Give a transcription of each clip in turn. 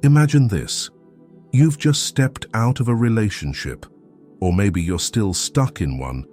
Imagine this. You've just stepped out of a relationship, or maybe you're still stuck in one.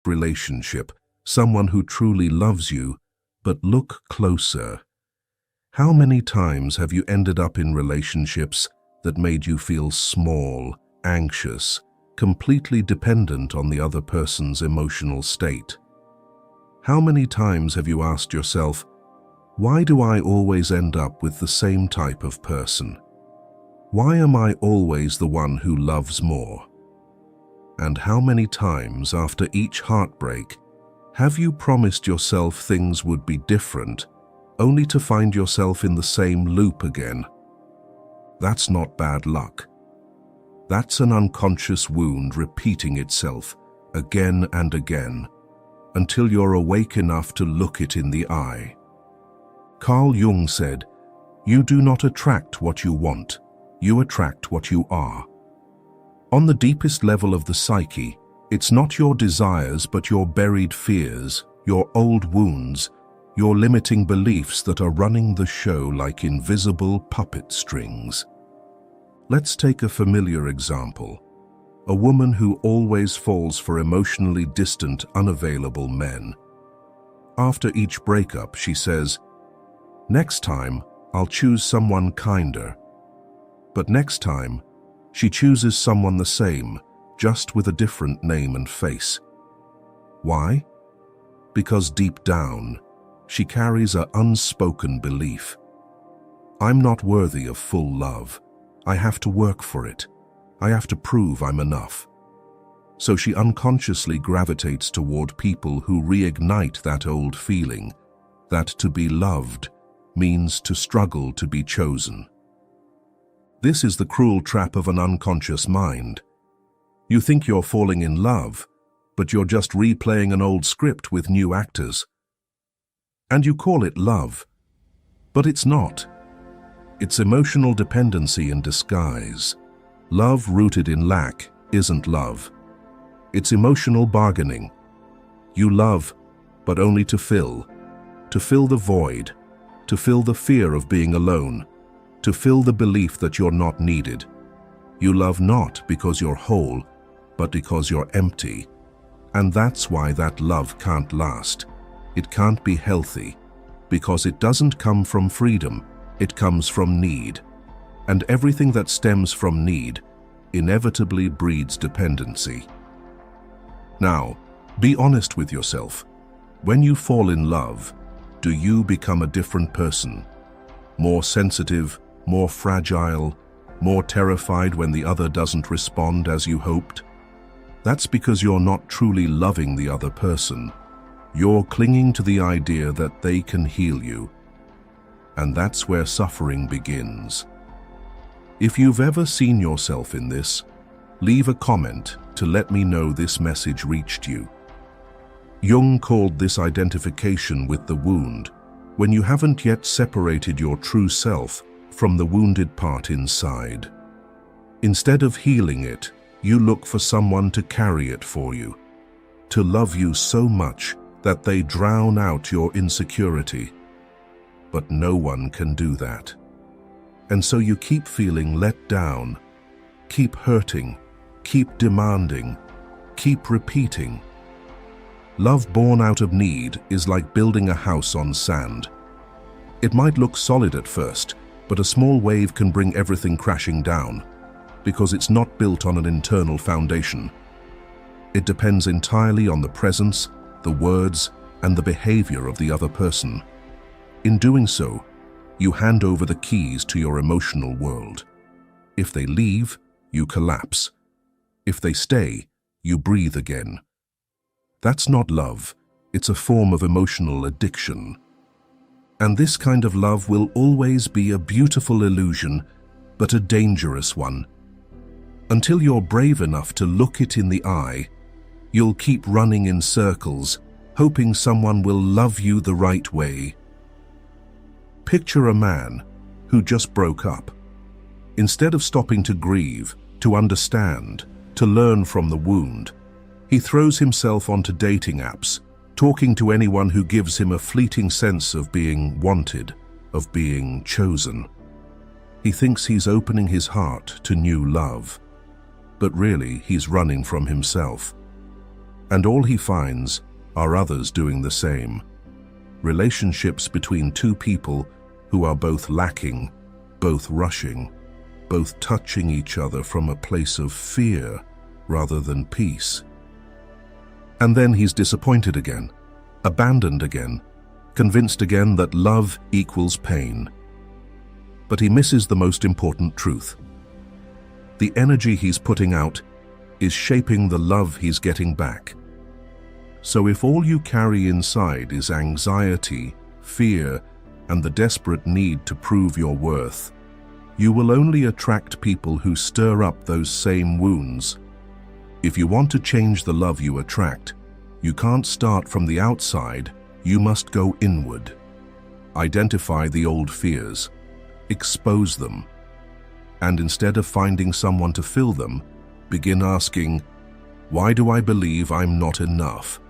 Relationship, someone who truly loves you, but look closer. How many times have you ended up in relationships that made you feel small, anxious, completely dependent on the other person's emotional state? How many times have you asked yourself, why do I always end up with the same type of person? Why am I always the one who loves more? And how many times after each heartbreak have you promised yourself things would be different, only to find yourself in the same loop again? That's not bad luck. That's an unconscious wound repeating itself again and again until you're awake enough to look it in the eye. Carl Jung said, "You do not attract what you want, you attract what you are." On the deepest level of the psyche, it's not your desires but your buried fears, your old wounds, your limiting beliefs that are running the show like invisible puppet strings. Let's take a familiar example. A woman who always falls for emotionally distant, unavailable men. After each breakup, she says, "Next time, I'll choose someone kinder." But next time, she chooses someone the same, just with a different name and face. Why? Because deep down, she carries an unspoken belief. I'm not worthy of full love. I have to work for it. I have to prove I'm enough. So she unconsciously gravitates toward people who reignite that old feeling, that to be loved means to struggle to be chosen. This is the cruel trap of an unconscious mind. You think you're falling in love, but you're just replaying an old script with new actors. And you call it love, but it's not. It's emotional dependency in disguise. Love rooted in lack isn't love. It's emotional bargaining. You love, but only to fill the void, to fill the fear of being alone, to fill the belief that you're not needed. You love not because you're whole, but because you're empty. And that's why that love can't last. It can't be healthy, because it doesn't come from freedom. It comes from need, and everything that stems from need inevitably breeds dependency. Now, be honest with yourself. When you fall in love, do you become a different person? More sensitive, more fragile, more terrified when the other doesn't respond as you hoped? That's because you're not truly loving the other person. You're clinging to the idea that they can heal you. And that's where suffering begins. If you've ever seen yourself in this, leave a comment to let me know this message reached you. Jung called this identification with the wound, when you haven't yet separated your true self from the wounded part inside. Instead of healing it, you look for someone to carry it for you, to love you so much that they drown out your insecurity. But no one can do that. And so you keep feeling let down, keep hurting, keep demanding, keep repeating. Love born out of need is like building a house on sand. It might look solid at first, but a small wave can bring everything crashing down, because it's not built on an internal foundation. It depends entirely on the presence, the words, and the behavior of the other person. In doing so, you hand over the keys to your emotional world. If they leave, you collapse. If they stay, you breathe again. That's not love, it's a form of emotional addiction. And this kind of love will always be a beautiful illusion, but a dangerous one. Until you're brave enough to look it in the eye, you'll keep running in circles, hoping someone will love you the right way. Picture a man who just broke up. Instead of stopping to grieve, to understand, to learn from the wound, he throws himself onto dating apps, talking to anyone who gives him a fleeting sense of being wanted, of being chosen. He thinks he's opening his heart to new love, but really he's running from himself. And all he finds are others doing the same. Relationships between two people who are both lacking, both rushing, both touching each other from a place of fear rather than peace. And then he's disappointed again, abandoned again, convinced again that love equals pain. But he misses the most important truth. The energy he's putting out is shaping the love he's getting back. So if all you carry inside is anxiety, fear, and the desperate need to prove your worth, you will only attract people who stir up those same wounds. If you want to change the love you attract, you can't start from the outside, you must go inward. Identify the old fears, expose them, and instead of finding someone to fill them, begin asking, why do I believe I'm not enough?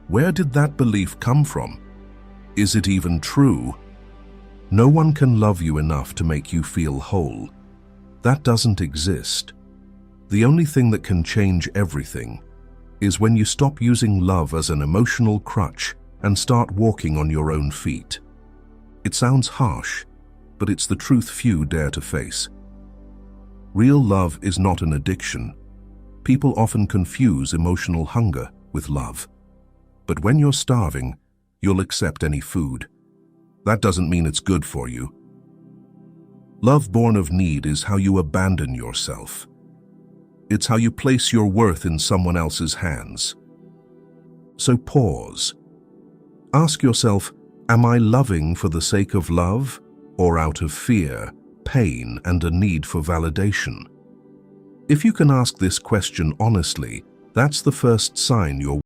Where did that belief come from? Is it even true? No one can love you enough to make you feel whole. That doesn't exist. The only thing that can change everything is when you stop using love as an emotional crutch and start walking on your own feet. It sounds harsh, but it's the truth few dare to face. Real love is not an addiction. People often confuse emotional hunger with love. But when you're starving, you'll accept any food. That doesn't mean it's good for you. Love born of need is how you abandon yourself. It's how you place your worth in someone else's hands. So pause. Ask yourself, am I loving for the sake of love, or out of fear, pain, and a need for validation? If you can ask this question honestly, that's the first sign you're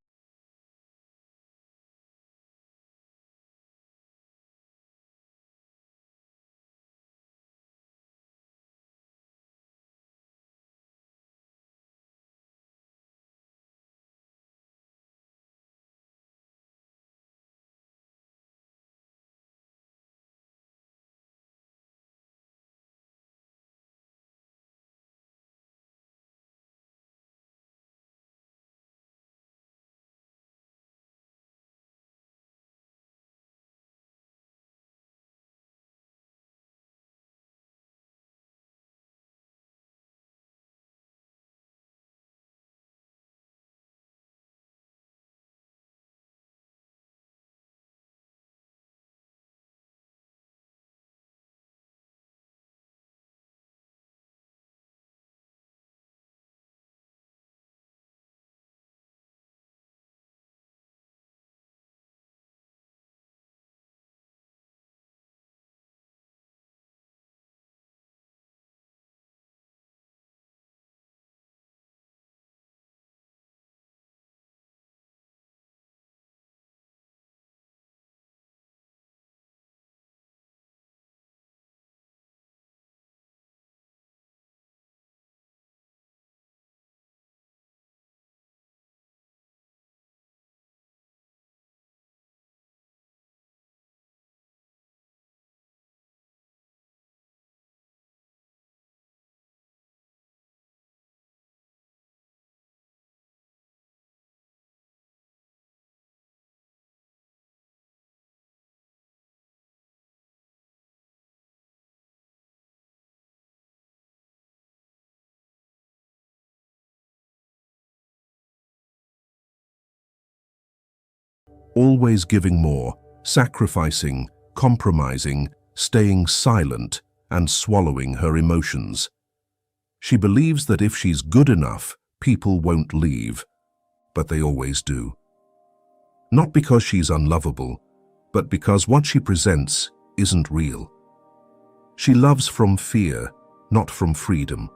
always giving more, sacrificing, compromising, staying silent, and swallowing her emotions. She believes that if she's good enough, people won't leave, but they always do. Not because she's unlovable, but because what she presents isn't real. She loves from fear, not from freedom.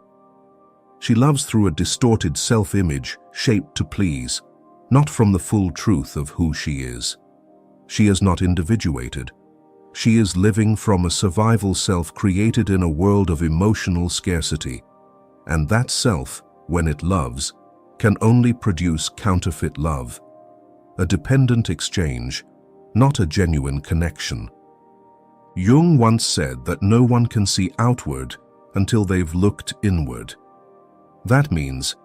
She loves through a distorted self-image shaped to please, not from the full truth of who she is. She is not individuated. She is living from a survival self created in a world of emotional scarcity, and that self, when it loves, can only produce counterfeit love, a dependent exchange, not a genuine connection. Jung once said that no one can see outward until they've looked inward. That means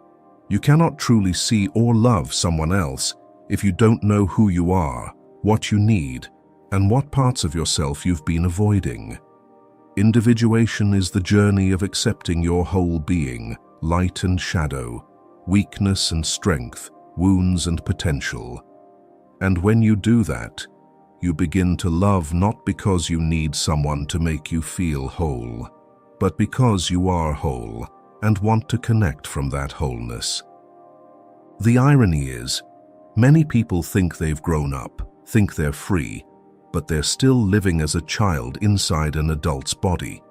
you cannot truly see or love someone else if you don't know who you are, what you need, and what parts of yourself you've been avoiding. Individuation is the journey of accepting your whole being, light and shadow, weakness and strength, wounds and potential. And when you do that, you begin to love not because you need someone to make you feel whole, but because you are whole and want to connect from that wholeness. The irony is, many people think they've grown up, think they're free, but they're still living as a child inside an adult's body.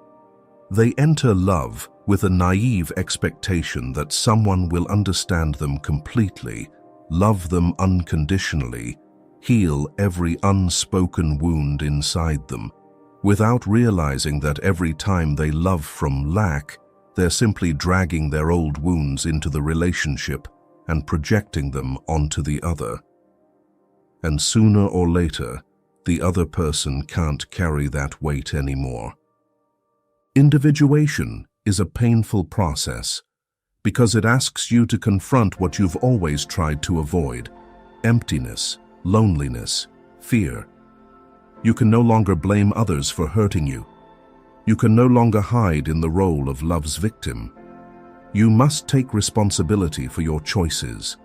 They enter love with a naive expectation that someone will understand them completely, love them unconditionally, heal every unspoken wound inside them, without realizing that every time they love from lack, they're simply dragging their old wounds into the relationship and projecting them onto the other. And sooner or later, the other person can't carry that weight anymore. Individuation is a painful process because it asks you to confront what you've always tried to avoid: emptiness, loneliness, fear. You can no longer blame others for hurting you. You can no longer hide in the role of love's victim. You must take responsibility for your choices.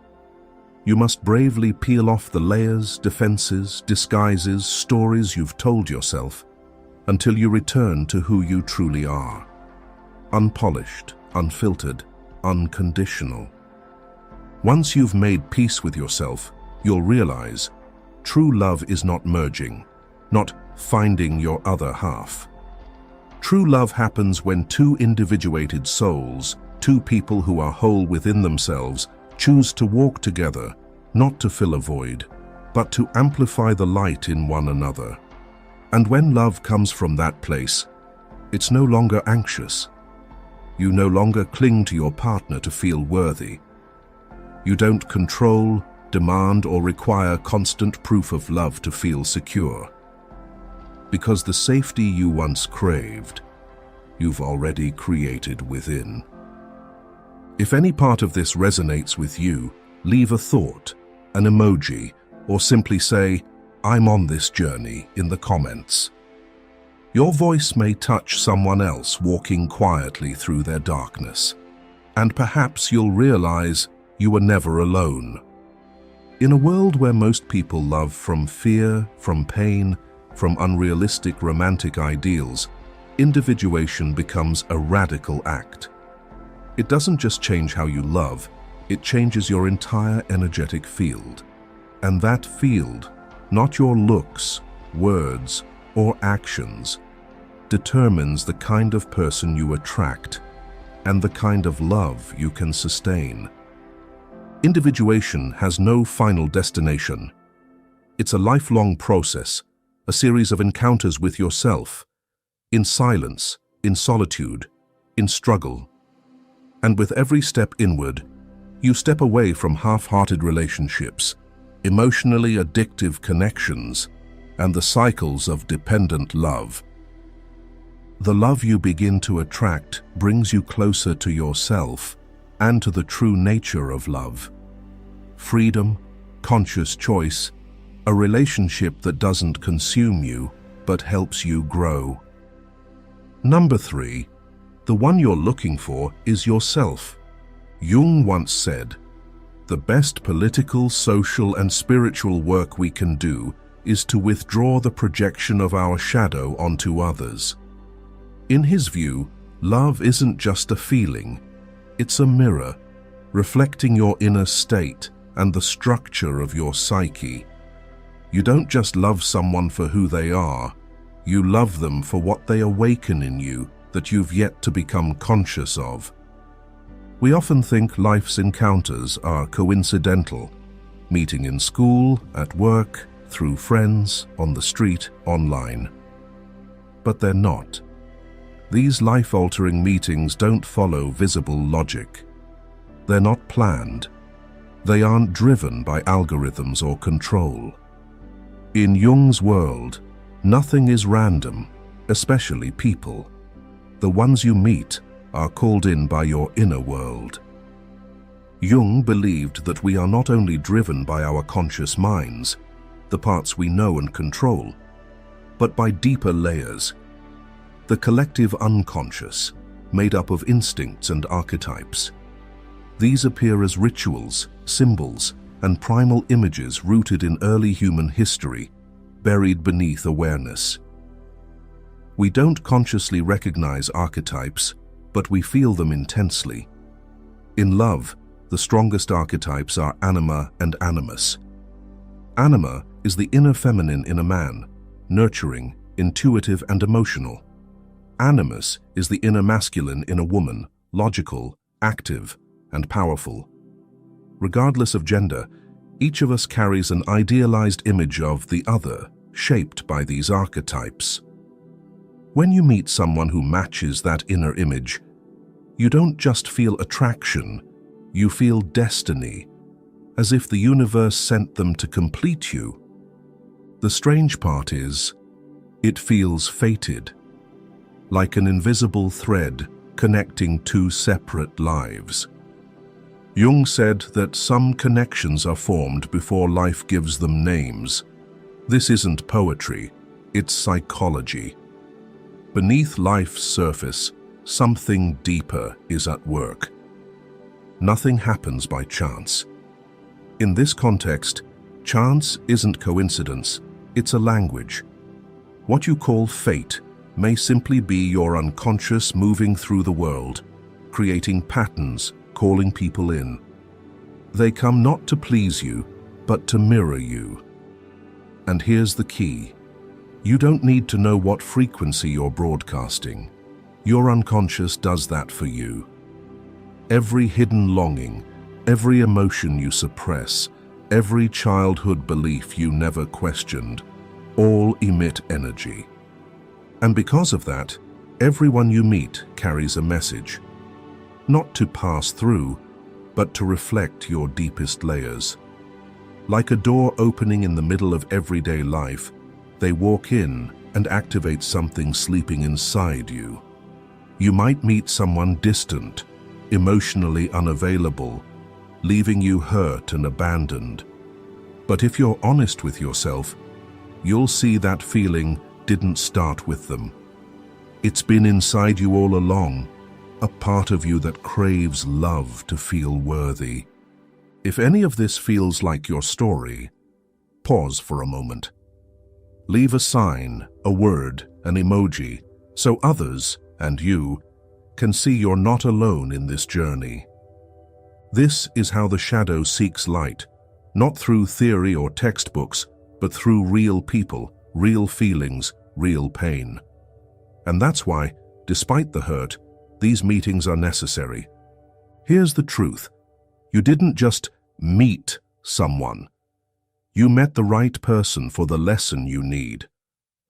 You must bravely peel off the layers, defenses, disguises, stories you've told yourself until you return to who you truly are. Unpolished, unfiltered, unconditional. Once you've made peace with yourself, you'll realize true love is not merging, not finding your other half. True love happens when two individuated souls, two people who are whole within themselves, choose to walk together, not to fill a void, but to amplify the light in one another. And when love comes from that place, it's no longer anxious. You no longer cling to your partner to feel worthy. You don't control, demand, or require constant proof of love to feel secure. Because the safety you once craved, you've already created within. If any part of this resonates with you, leave a thought, an emoji, or simply say, "I'm on this journey," in the comments. Your voice may touch someone else walking quietly through their darkness, and perhaps you'll realize you were never alone. In a world where most people love from fear, from pain, from unrealistic romantic ideals, individuation becomes a radical act. It doesn't just change how you love, it changes your entire energetic field. And that field, not your looks, words, or actions, determines the kind of person you attract and the kind of love you can sustain. Individuation has no final destination. It's a lifelong process, a series of encounters with yourself, in silence, in solitude, in struggle. And with every step inward, you step away from half-hearted relationships, emotionally addictive connections, and the cycles of dependent love. The love you begin to attract brings you closer to yourself and to the true nature of love. Freedom, conscious choice, a relationship that doesn't consume you, but helps you grow. Number 3, the one you're looking for is yourself. Jung once said, the best political, social, and spiritual work we can do is to withdraw the projection of our shadow onto others. In his view, love isn't just a feeling, it's a mirror, reflecting your inner state and the structure of your psyche. You don't just love someone for who they are, you love them for what they awaken in you that you've yet to become conscious of. We often think life's encounters are coincidental, meeting in school, at work, through friends, on the street, online. But they're not. These life-altering meetings don't follow visible logic. They're not planned. They aren't driven by algorithms or control. In Jung's world, nothing is random, especially people. The ones you meet are called in by your inner world. Jung believed that we are not only driven by our conscious minds, the parts we know and control, but by deeper layers, the collective unconscious, made up of instincts and archetypes. These appear as rituals, symbols, and primal images rooted in early human history, buried beneath awareness. We don't consciously recognize archetypes, but we feel them intensely. In love, the strongest archetypes are anima and animus. Anima is the inner feminine in a man, nurturing, intuitive, and emotional. Animus is the inner masculine in a woman, logical, active, and powerful. Regardless of gender, each of us carries an idealized image of the other, shaped by these archetypes. When you meet someone who matches that inner image, you don't just feel attraction, you feel destiny, as if the universe sent them to complete you. The strange part is, it feels fated, like an invisible thread connecting two separate lives. Jung said that some connections are formed before life gives them names. This isn't poetry, it's psychology. Beneath life's surface, something deeper is at work. Nothing happens by chance. In this context, chance isn't coincidence, it's a language. What you call fate may simply be your unconscious moving through the world, creating patterns, calling people in. They come not to please you, but to mirror you. And here's the key. You don't need to know what frequency you're broadcasting. Your unconscious does that for you. Every hidden longing, every emotion you suppress, every childhood belief you never questioned, all emit energy. And because of that, everyone you meet carries a message. Not to pass through, but to reflect your deepest layers. Like a door opening in the middle of everyday life, they walk in and activate something sleeping inside you. You might meet someone distant, emotionally unavailable, leaving you hurt and abandoned. But if you're honest with yourself, you'll see that feeling didn't start with them. It's been inside you all along, a part of you that craves love to feel worthy. If any of this feels like your story, pause for a moment. Leave a sign, a word, an emoji, so others, and you, can see you're not alone in this journey. This is how the shadow seeks light, not through theory or textbooks, but through real people, real feelings, real pain. And that's why, despite the hurt, these meetings are necessary. Here's the truth. You didn't just meet someone. You met the right person for the lesson you need.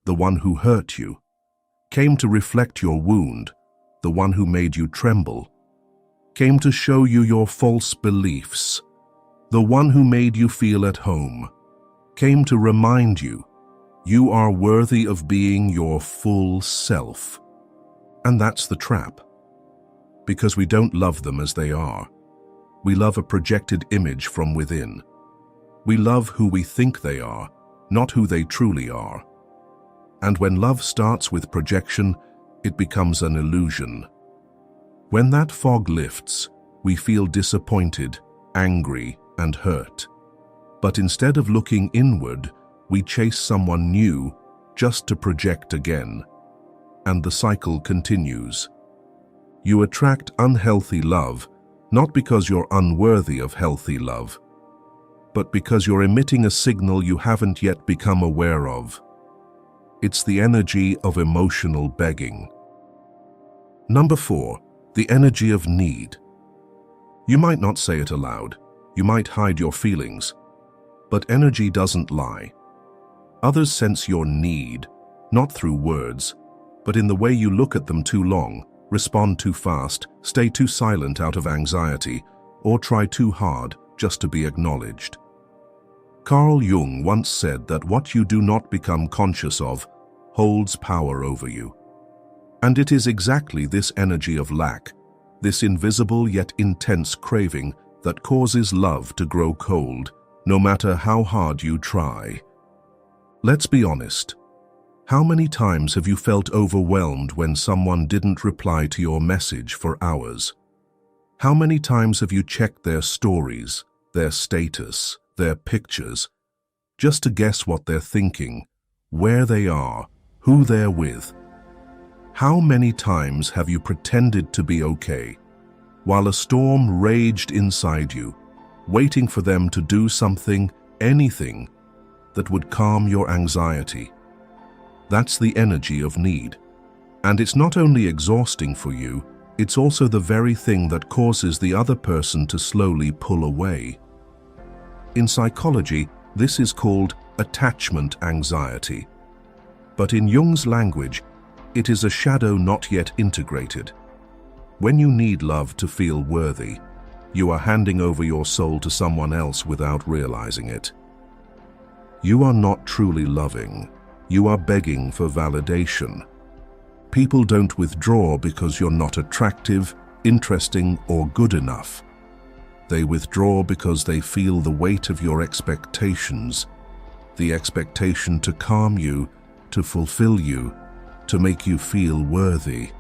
The one who hurt you, came to reflect your wound, the one who made you tremble, came to show you your false beliefs, the one who made you feel at home, came to remind you you are worthy of being your full self. And that's the trap. Because we don't love them as they are. We love a projected image from within. We love who we think they are, not who they truly are. And when love starts with projection, it becomes an illusion. When that fog lifts, we feel disappointed, angry, and hurt. But instead of looking inward, we chase someone new just to project again. And the cycle continues. You attract unhealthy love, not because you're unworthy of healthy love, but because you're emitting a signal you haven't yet become aware of. It's the energy of emotional begging. Number 4, the energy of need. You might not say it aloud, you might hide your feelings, but energy doesn't lie. Others sense your need, not through words, but in the way you look at them too long, respond too fast, stay too silent out of anxiety, or try too hard just to be acknowledged. Carl Jung once said that what you do not become conscious of holds power over you. And it is exactly this energy of lack, this invisible yet intense craving, that causes love to grow cold, no matter how hard you try. Let's be honest. How many times have you felt overwhelmed when someone didn't reply to your message for hours? How many times have you checked their stories, their status, their pictures, just to guess what they're thinking, where they are, who they're with? How many times have you pretended to be okay, while a storm raged inside you, waiting for them to do something, anything, that would calm your anxiety? That's the energy of need. And it's not only exhausting for you, it's also the very thing that causes the other person to slowly pull away. In psychology, this is called attachment anxiety. But in Jung's language, it is a shadow not yet integrated. When you need love to feel worthy, you are handing over your soul to someone else without realizing it. You are not truly loving. You are begging for validation. People don't withdraw because you're not attractive, interesting, or good enough. They withdraw because they feel the weight of your expectations, the expectation to calm you, to fulfill you, to make you feel worthy.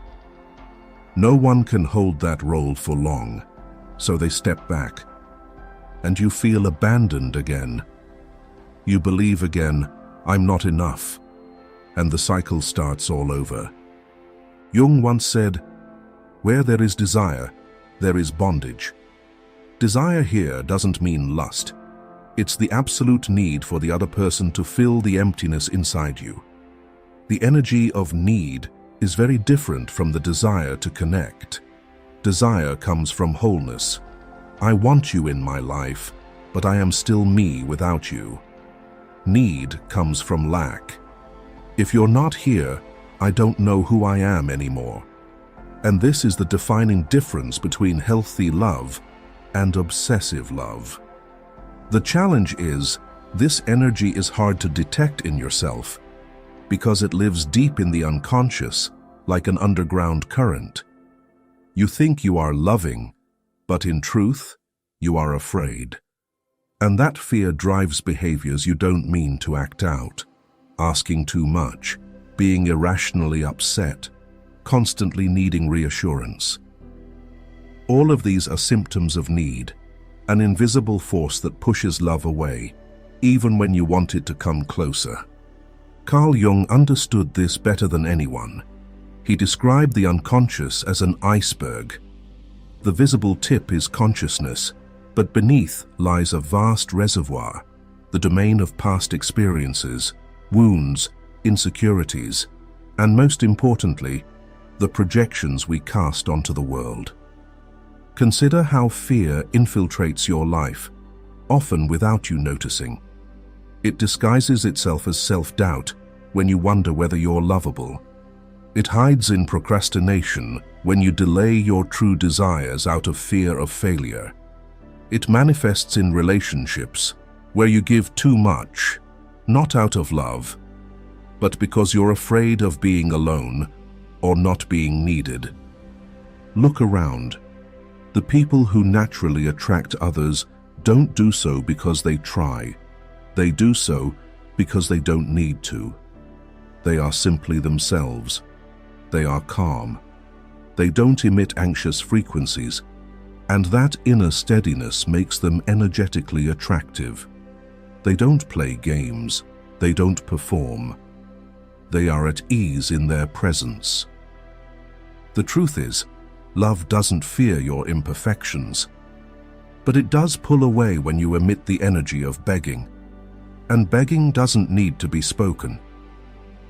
No one can hold that role for long, so they step back, and you feel abandoned again. You believe again, I'm not enough, and the cycle starts all over. Jung once said, where there is desire, there is bondage. Desire here doesn't mean lust. It's the absolute need for the other person to fill the emptiness inside you. The energy of need is very different from the desire to connect. Desire comes from wholeness. I want you in my life, but I am still me without you. Need comes from lack. If you're not here, I don't know who I am anymore. And this is the defining difference between healthy love and obsessive love. The challenge is, this energy is hard to detect in yourself because it lives deep in the unconscious, like an underground current. You think you are loving, but in truth, you are afraid. And that fear drives behaviors you don't mean to act out. Asking too much, being irrationally upset, constantly needing reassurance. All of these are symptoms of need, an invisible force that pushes love away, even when you want it to come closer. Carl Jung understood this better than anyone. He described the unconscious as an iceberg. The visible tip is consciousness, but beneath lies a vast reservoir, the domain of past experiences, wounds, insecurities, and most importantly, the projections we cast onto the world. Consider how fear infiltrates your life, often without you noticing. It disguises itself as self-doubt when you wonder whether you're lovable. It hides in procrastination when you delay your true desires out of fear of failure. It manifests in relationships where you give too much, not out of love, but because you're afraid of being alone or not being needed. Look around. The people who naturally attract others don't do so because they try. They do so because they don't need to. They are simply themselves. They are calm. They don't emit anxious frequencies, And that inner steadiness makes them energetically attractive. They don't play games, they don't perform. They are at ease in their presence. The truth is, love doesn't fear your imperfections, but it does pull away when you emit the energy of begging. And begging doesn't need to be spoken.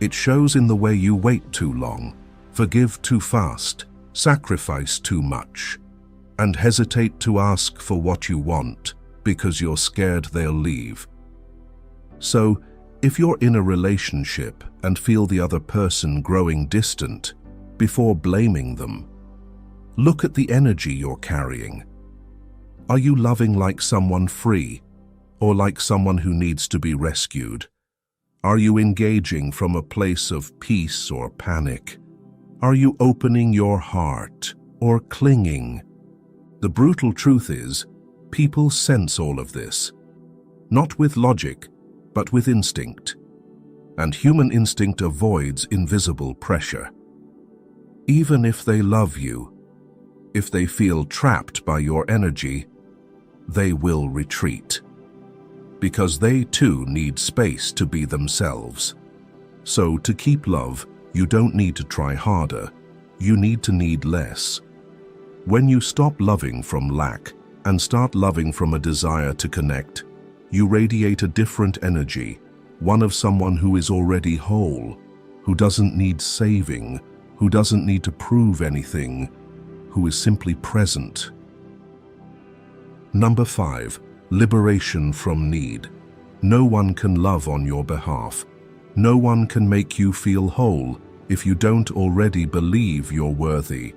It shows in the way you wait too long, forgive too fast, sacrifice too much, and hesitate to ask for what you want because you're scared they'll leave. So, if you're in a relationship and feel the other person growing distant, before blaming them, look at the energy you're carrying. Are you loving like someone free, or like someone who needs to be rescued? Are you engaging from a place of peace or panic? Are you opening your heart or clinging? The brutal truth is, people sense all of this, not with logic, but with instinct. And human instinct avoids invisible pressure. Even if they love you, if they feel trapped by your energy, they will retreat. Because they too need space to be themselves. So to keep love, you don't need to try harder, you need less. When you stop loving from lack and start loving from a desire to connect, you radiate a different energy, one of someone who is already whole, who doesn't need saving, who doesn't need to prove anything, who is simply present. Number 5, liberation from need. No one can love on your behalf. No one can make you feel whole if you don't already believe you're worthy.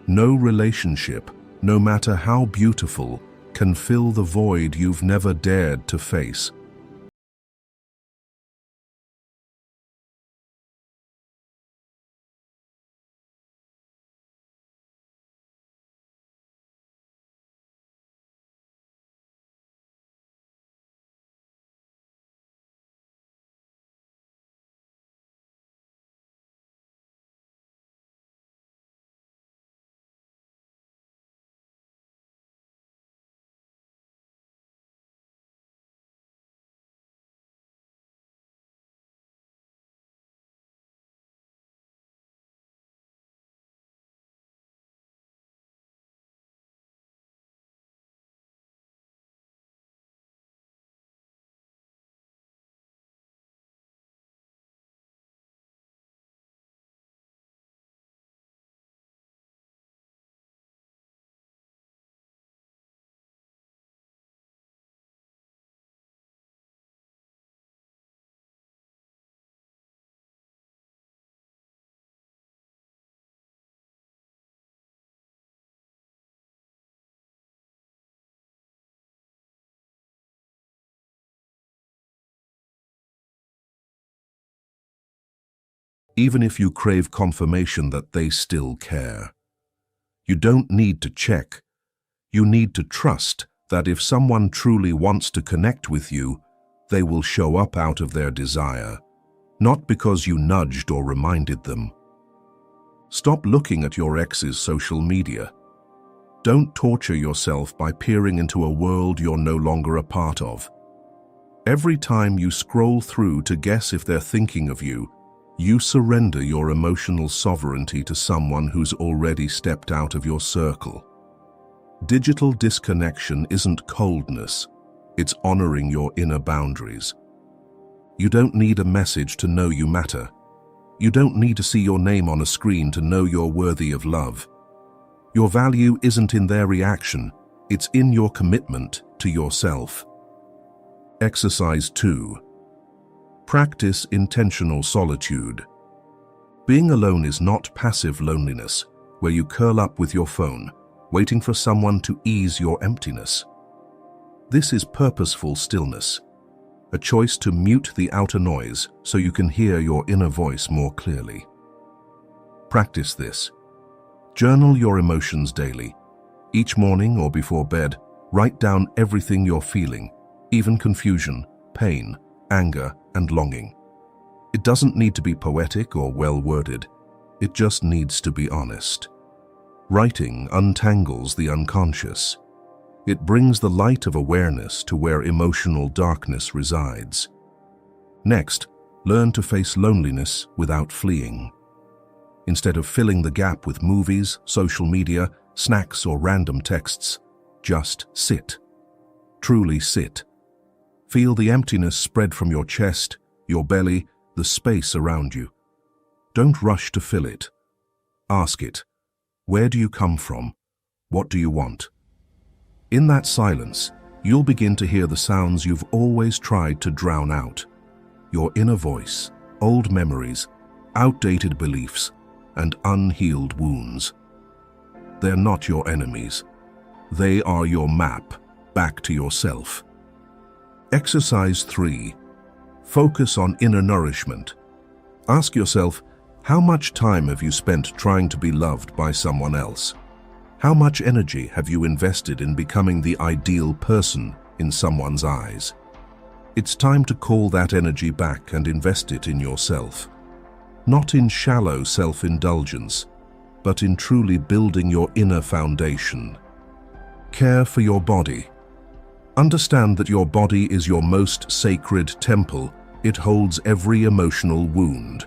No relationship, no matter how beautiful, can fill the void you've never dared to face. Even if you crave confirmation that they still care. You don't need to check. You need to trust that if someone truly wants to connect with you, they will show up out of their desire, not because you nudged or reminded them. Stop looking at your ex's social media. Don't torture yourself by peering into a world you're no longer a part of. Every time you scroll through to guess if they're thinking of you, you surrender your emotional sovereignty to someone who's already stepped out of your circle. Digital disconnection isn't coldness, it's honoring your inner boundaries. You don't need a message to know you matter. You don't need to see your name on a screen to know you're worthy of love. Your value isn't in their reaction, it's in your commitment to yourself. Exercise 2. Practice intentional solitude. Being alone is not passive loneliness, where you curl up with your phone, waiting for someone to ease your emptiness. This is purposeful stillness, a choice to mute the outer noise so you can hear your inner voice more clearly. Practice this. Journal your emotions daily. Each morning or before bed, write down everything you're feeling, even confusion, pain, anger, and longing. It doesn't need to be poetic or well-worded. It just needs to be honest. Writing untangles the unconscious. It brings the light of awareness to where emotional darkness resides. Next, learn to face loneliness without fleeing. Instead of filling the gap with movies, social media, snacks, or random texts, just sit. Truly sit. Feel the emptiness spread from your chest, your belly, the space around you. Don't rush to fill it. Ask it, where do you come from? What do you want? In that silence, you'll begin to hear the sounds you've always tried to drown out. Your inner voice, old memories, outdated beliefs, and unhealed wounds. They're not your enemies. They are your map back to yourself. Exercise 3. Focus on inner nourishment. Ask yourself, how much time have you spent trying to be loved by someone else? How much energy have you invested in becoming the ideal person in someone's eyes? It's time to call that energy back and invest it in yourself. Not in shallow self-indulgence, but in truly building your inner foundation. Care for your body. Understand that your body is your most sacred temple. It holds every emotional wound.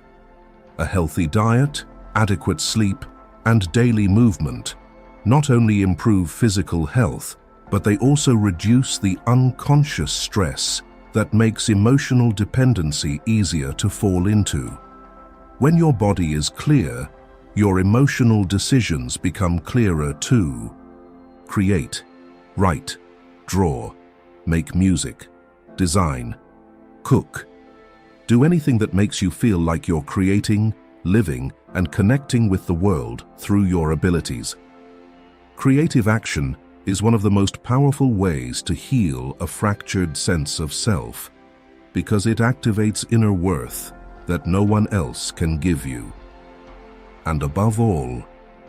A healthy diet, adequate sleep, and daily movement not only improve physical health, but they also reduce the unconscious stress that makes emotional dependency easier to fall into. When your body is clear, your emotional decisions become clearer too. Create, write, draw, make music, design, cook. Do anything that makes you feel like you're creating, living, and connecting with the world through your abilities. Creative action is one of the most powerful ways to heal a fractured sense of self, because it activates inner worth that no one else can give you. And above all,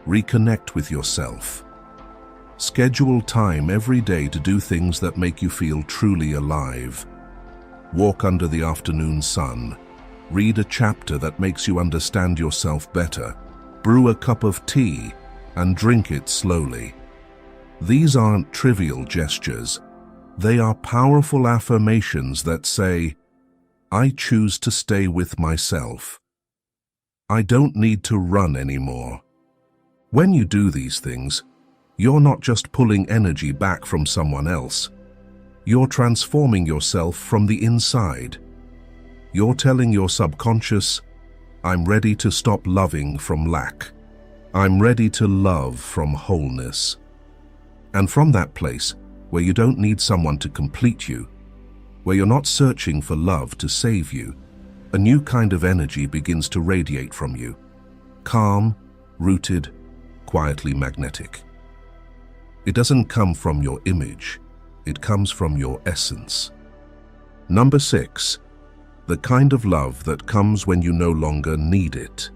reconnect with yourself. Schedule time every day to do things that make you feel truly alive. Walk under the afternoon sun. Read a chapter that makes you understand yourself better. Brew a cup of tea and drink it slowly. These aren't trivial gestures. They are powerful affirmations that say, I choose to stay with myself. I don't need to run anymore. When you do these things, you're not just pulling energy back from someone else. You're transforming yourself from the inside. You're telling your subconscious, I'm ready to stop loving from lack. I'm ready to love from wholeness. And from that place, where you don't need someone to complete you, where you're not searching for love to save you, a new kind of energy begins to radiate from you. Calm, rooted, quietly magnetic. It doesn't come from your image, it comes from your essence. Number 6, the kind of love that comes when you no longer need it.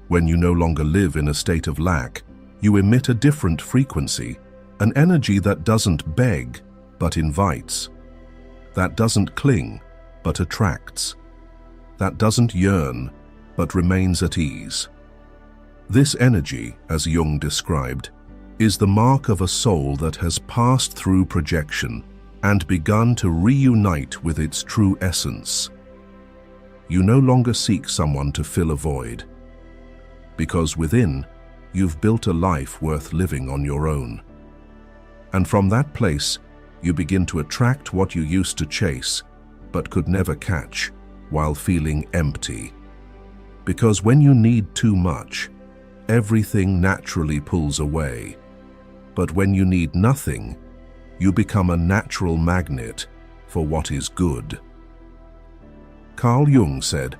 When you no longer live in a state of lack, you emit a different frequency, an energy that doesn't beg, but invites. That doesn't cling, but attracts. That doesn't yearn, but remains at ease. This energy, as Jung described, is the mark of a soul that has passed through projection and begun to reunite with its true essence. You no longer seek someone to fill a void, because within, you've built a life worth living on your own. And from that place, you begin to attract what you used to chase, but could never catch, while feeling empty. Because when you need too much, everything naturally pulls away. But when you need nothing, you become a natural magnet for what is good. Carl Jung said,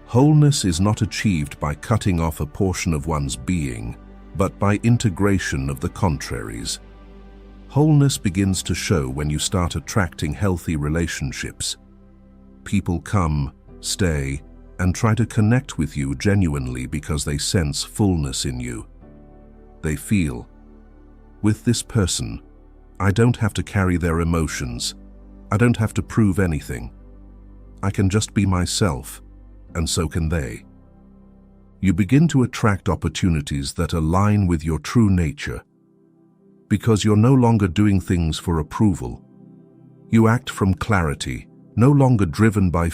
wholeness is not achieved by cutting off a portion of one's being, but by integration of the contraries. Wholeness begins to show when you start attracting healthy relationships. People come, stay, and try to connect with you genuinely because they sense fullness in you. They feel, with this person, I don't have to carry their emotions. I don't have to prove anything. I can just be myself, and so can they. You begin to attract opportunities that align with your true nature. Because you're no longer doing things for approval. You act from clarity, no longer driven by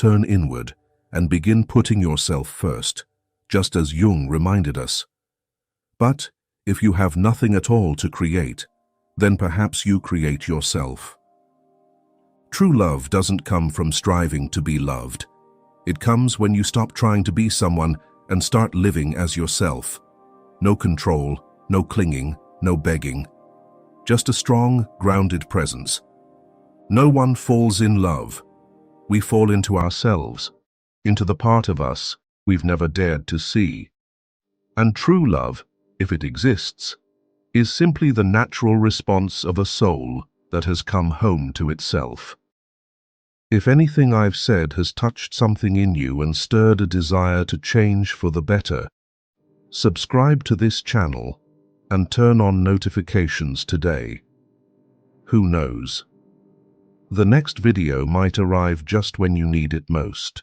turn inward and begin putting yourself first, just as Jung reminded us. But if you have nothing at all to create, then perhaps you create yourself. True love doesn't come from striving to be loved. It comes when you stop trying to be someone and start living as yourself. No control, no clinging, no begging. Just a strong, grounded presence. No one falls in love. We fall into ourselves, into the part of us we've never dared to see. And true love, if it exists, is simply the natural response of a soul that has come home to itself. If anything I've said has touched something in you and stirred a desire to change for the better, subscribe to this channel and turn on notifications today. Who knows? The next video might arrive just when you need it most.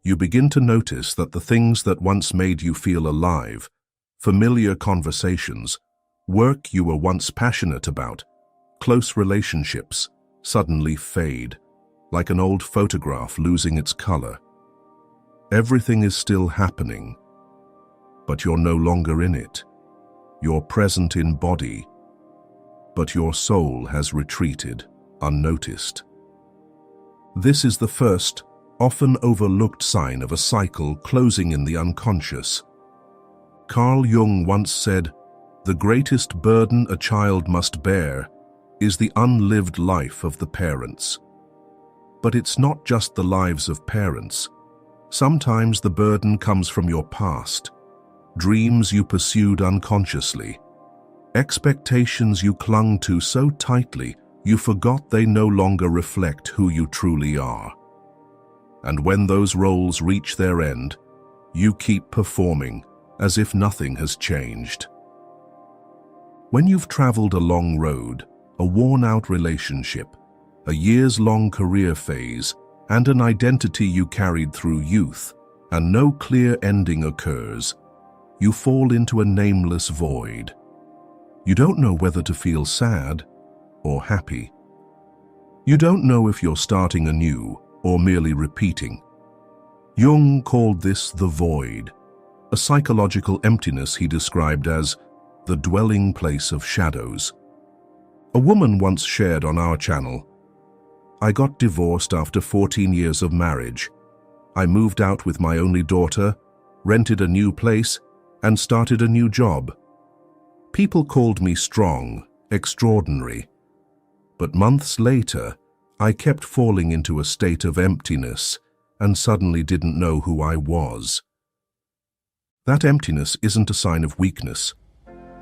You begin to notice that the things that once made you feel alive, familiar conversations, work you were once passionate about, close relationships, suddenly fade, like an old photograph losing its color. Everything is still happening, but you're no longer in it. You're present in body, but your soul has retreated, unnoticed. This is the first, often overlooked sign of a cycle closing in the unconscious. Carl Jung once said, "The greatest burden a child must bear is the unlived life of the parents." But it's not just the lives of parents. Sometimes the burden comes from your past, dreams you pursued unconsciously, expectations you clung to so tightly you forgot they no longer reflect who you truly are. And when those roles reach their end, you keep performing as if nothing has changed. When you've traveled a long road, a worn-out relationship, a years-long career phase, and an identity you carried through youth, and no clear ending occurs, you fall into a nameless void. You don't know whether to feel sad or happy. You don't know if you're starting anew or merely repeating. Jung called this the void, a psychological emptiness he described as the dwelling place of shadows. A woman once shared on our channel, "I got divorced after 14 years of marriage. I moved out with my only daughter, rented a new place, and started a new job. People called me strong, extraordinary. But months later, I kept falling into a state of emptiness and suddenly didn't know who I was." That emptiness isn't a sign of weakness.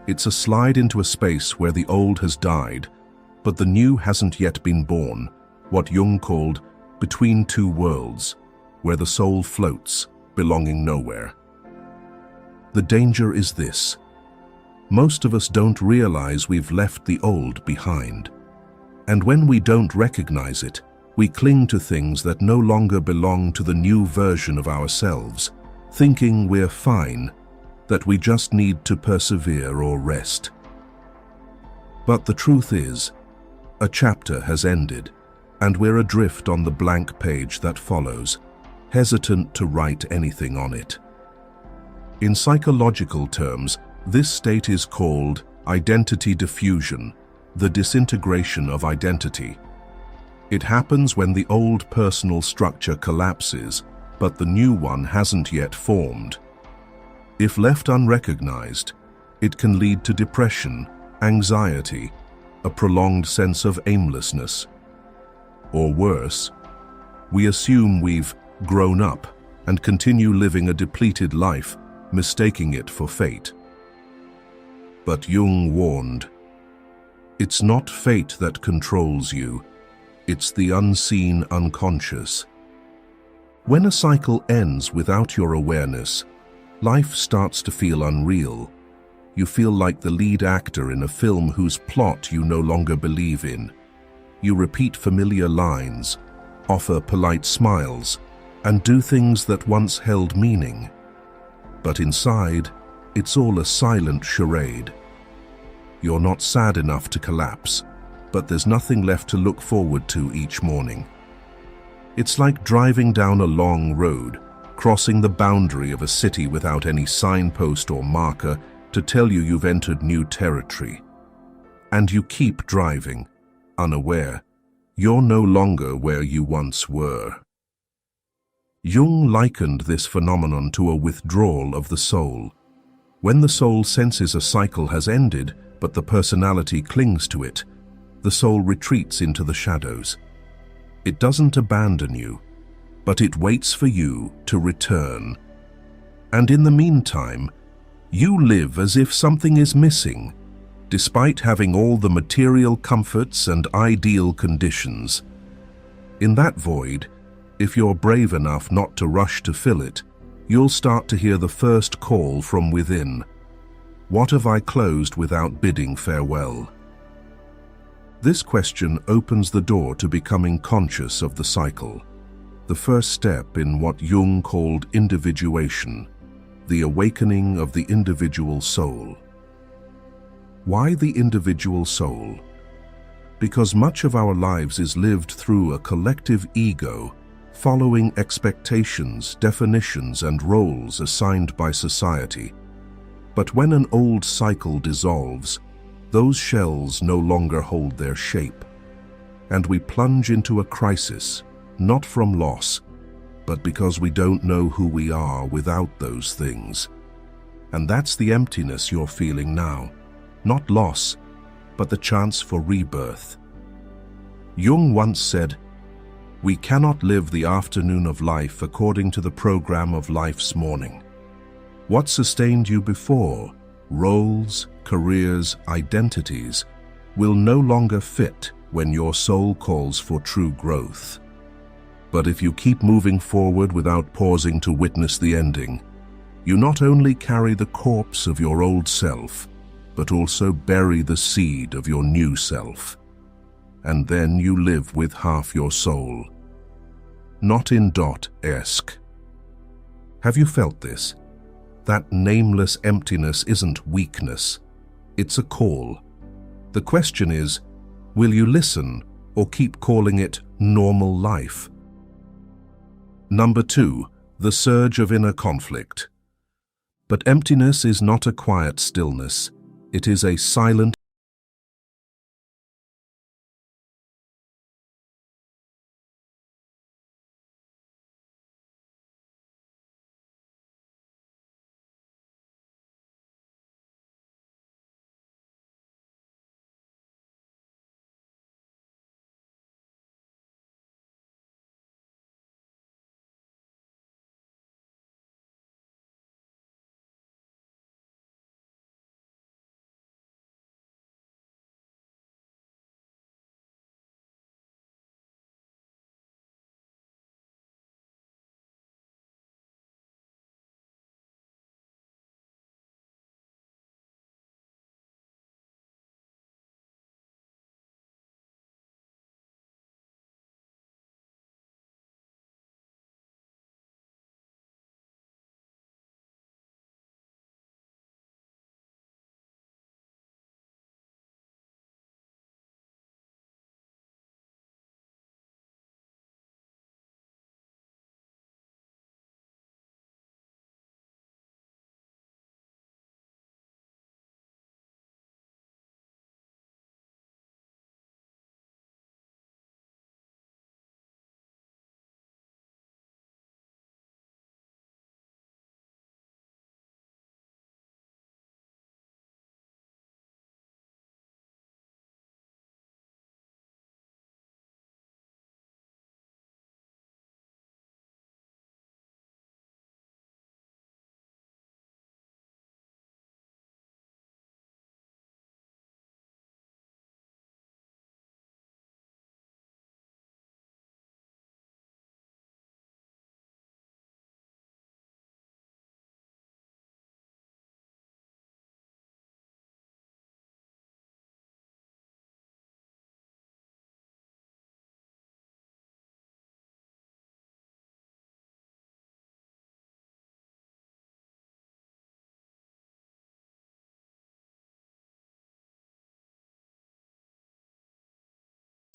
It's a slide into a space where the old has died, but the new hasn't yet been born, what Jung called between two worlds, where the soul floats, belonging nowhere. The danger is this. Most of us don't realize we've left the old behind. And when we don't recognize it, we cling to things that no longer belong to the new version of ourselves, thinking we're fine, that we just need to persevere or rest. But the truth is, a chapter has ended, and we're adrift on the blank page that follows, hesitant to write anything on it. In psychological terms, this state is called identity diffusion, the disintegration of identity. It happens when the old personal structure collapses, but the new one hasn't yet formed. If left unrecognized, it can lead to depression, anxiety, a prolonged sense of aimlessness. Or worse, we assume we've grown up and continue living a depleted life, mistaking it for fate. But Jung warned, it's not fate that controls you, it's the unseen unconscious. When a cycle ends without your awareness, life starts to feel unreal. You feel like the lead actor in a film whose plot you no longer believe in. You repeat familiar lines, offer polite smiles, and do things that once held meaning. But inside, it's all a silent charade. You're not sad enough to collapse, but there's nothing left to look forward to each morning. It's like driving down a long road, crossing the boundary of a city without any signpost or marker to tell you you've entered new territory. And you keep driving, unaware. You're no longer where you once were. Jung likened this phenomenon to a withdrawal of the soul. When the soul senses a cycle has ended, but the personality clings to it, the soul retreats into the shadows. It doesn't abandon you, but it waits for you to return. And in the meantime, you live as if something is missing, despite having all the material comforts and ideal conditions. In that void, if you're brave enough not to rush to fill it, you'll start to hear the first call from within. What have I closed without bidding farewell? This question opens the door to becoming conscious of the cycle. the first step in what Jung called individuation, the awakening of the individual soul. Why the individual soul? Because much of our lives is lived through a collective ego, following expectations, definitions, and roles assigned by society. But when an old cycle dissolves, those shells no longer hold their shape, and we plunge into a crisis, not from loss, but because we don't know who we are without those things. And that's the emptiness you're feeling now. Not loss, but the chance for rebirth. Jung once said, "We cannot live the afternoon of life according to the program of life's morning. What sustained you before, roles, careers, identities, will no longer fit when your soul calls for true growth. But if you keep moving forward without pausing to witness the ending, you not only carry the corpse of your old self, but also bury the seed of your new self. And then you live with half your soul." Not in esque. Have you felt this? That nameless emptiness isn't weakness, it's a call. The question is, will you listen or keep calling it normal life? Number 2, the surge of inner conflict. But emptiness is not a quiet stillness. It is a silent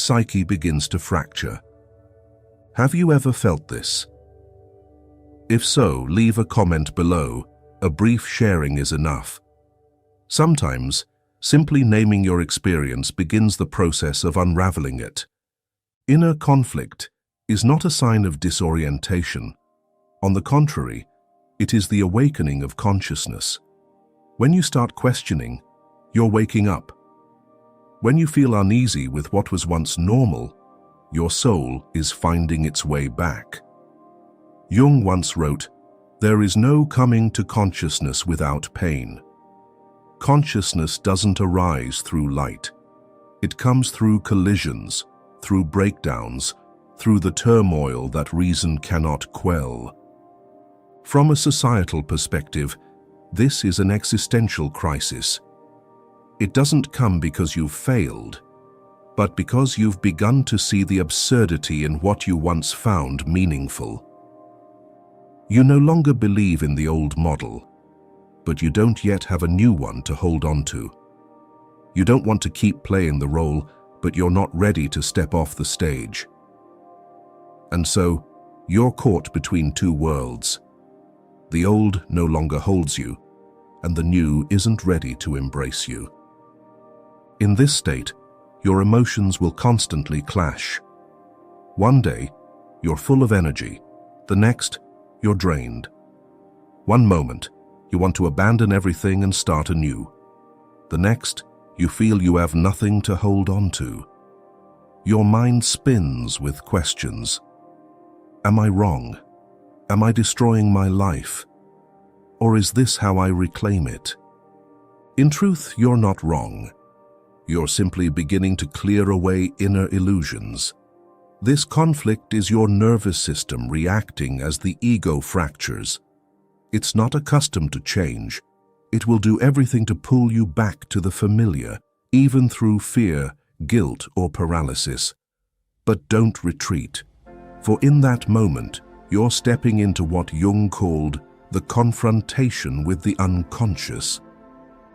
psyche begins to fracture. Have you ever felt this? If so, leave a comment below. A brief sharing is enough. Sometimes, simply naming your experience begins the process of unraveling it. Inner conflict is not a sign of disorientation. On the contrary, it is the awakening of consciousness. When you start questioning, you're waking up. When you feel uneasy with what was once normal, your soul is finding its way back. Jung once wrote, "There is no coming to consciousness without pain." Consciousness doesn't arise through light. It comes through collisions, through breakdowns, through the turmoil that reason cannot quell. From a societal perspective, this is an existential crisis. It doesn't come because you've failed. but because you've begun to see the absurdity in what you once found meaningful. You no longer believe in the old model, but you don't yet have a new one to hold on to. You don't want to keep playing the role, but you're not ready to step off the stage. And so, you're caught between two worlds. The old no longer holds you, and the new isn't ready to embrace you. In this state, your emotions will constantly clash. One day, you're full of energy. The next, you're drained. One moment, you want to abandon everything and start anew. The next, you feel you have nothing to hold on to. Your mind spins with questions. Am I wrong? Am I destroying my life? Or is this how I reclaim it? In truth, you're not wrong. You're simply beginning to clear away inner illusions. This conflict is your nervous system reacting as the ego fractures. It's not accustomed to change. It will do everything to pull you back to the familiar, even through fear, guilt, or paralysis. But don't retreat, for in that moment, you're stepping into what Jung called the confrontation with the unconscious.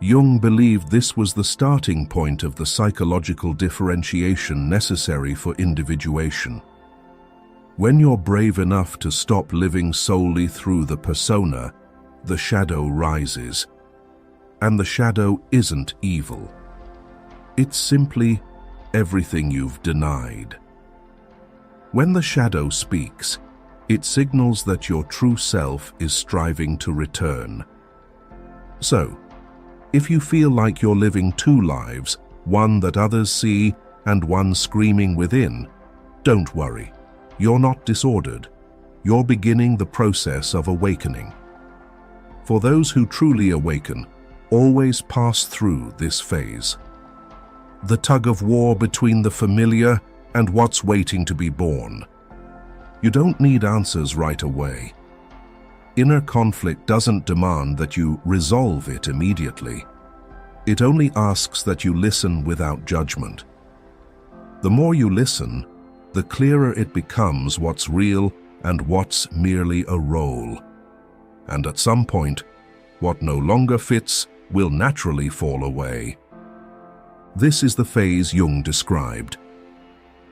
Jung believed this was the starting point of the psychological differentiation necessary for individuation. When you're brave enough to stop living solely through the persona, the shadow rises. And the shadow isn't evil. It's simply everything you've denied. When the shadow speaks, it signals that your true self is striving to return. So, if you feel like you're living two lives, one that others see and one screaming within, don't worry. You're not disordered. You're beginning the process of awakening. For those who truly awaken, always pass through this phase. The tug-of-war between the familiar and what's waiting to be born. You don't need answers right away. Inner conflict doesn't demand that you resolve it immediately. It only asks that you listen without judgment. The more you listen, the clearer it becomes what's real and what's merely a role. And at some point, what no longer fits will naturally fall away. This is the phase Jung described.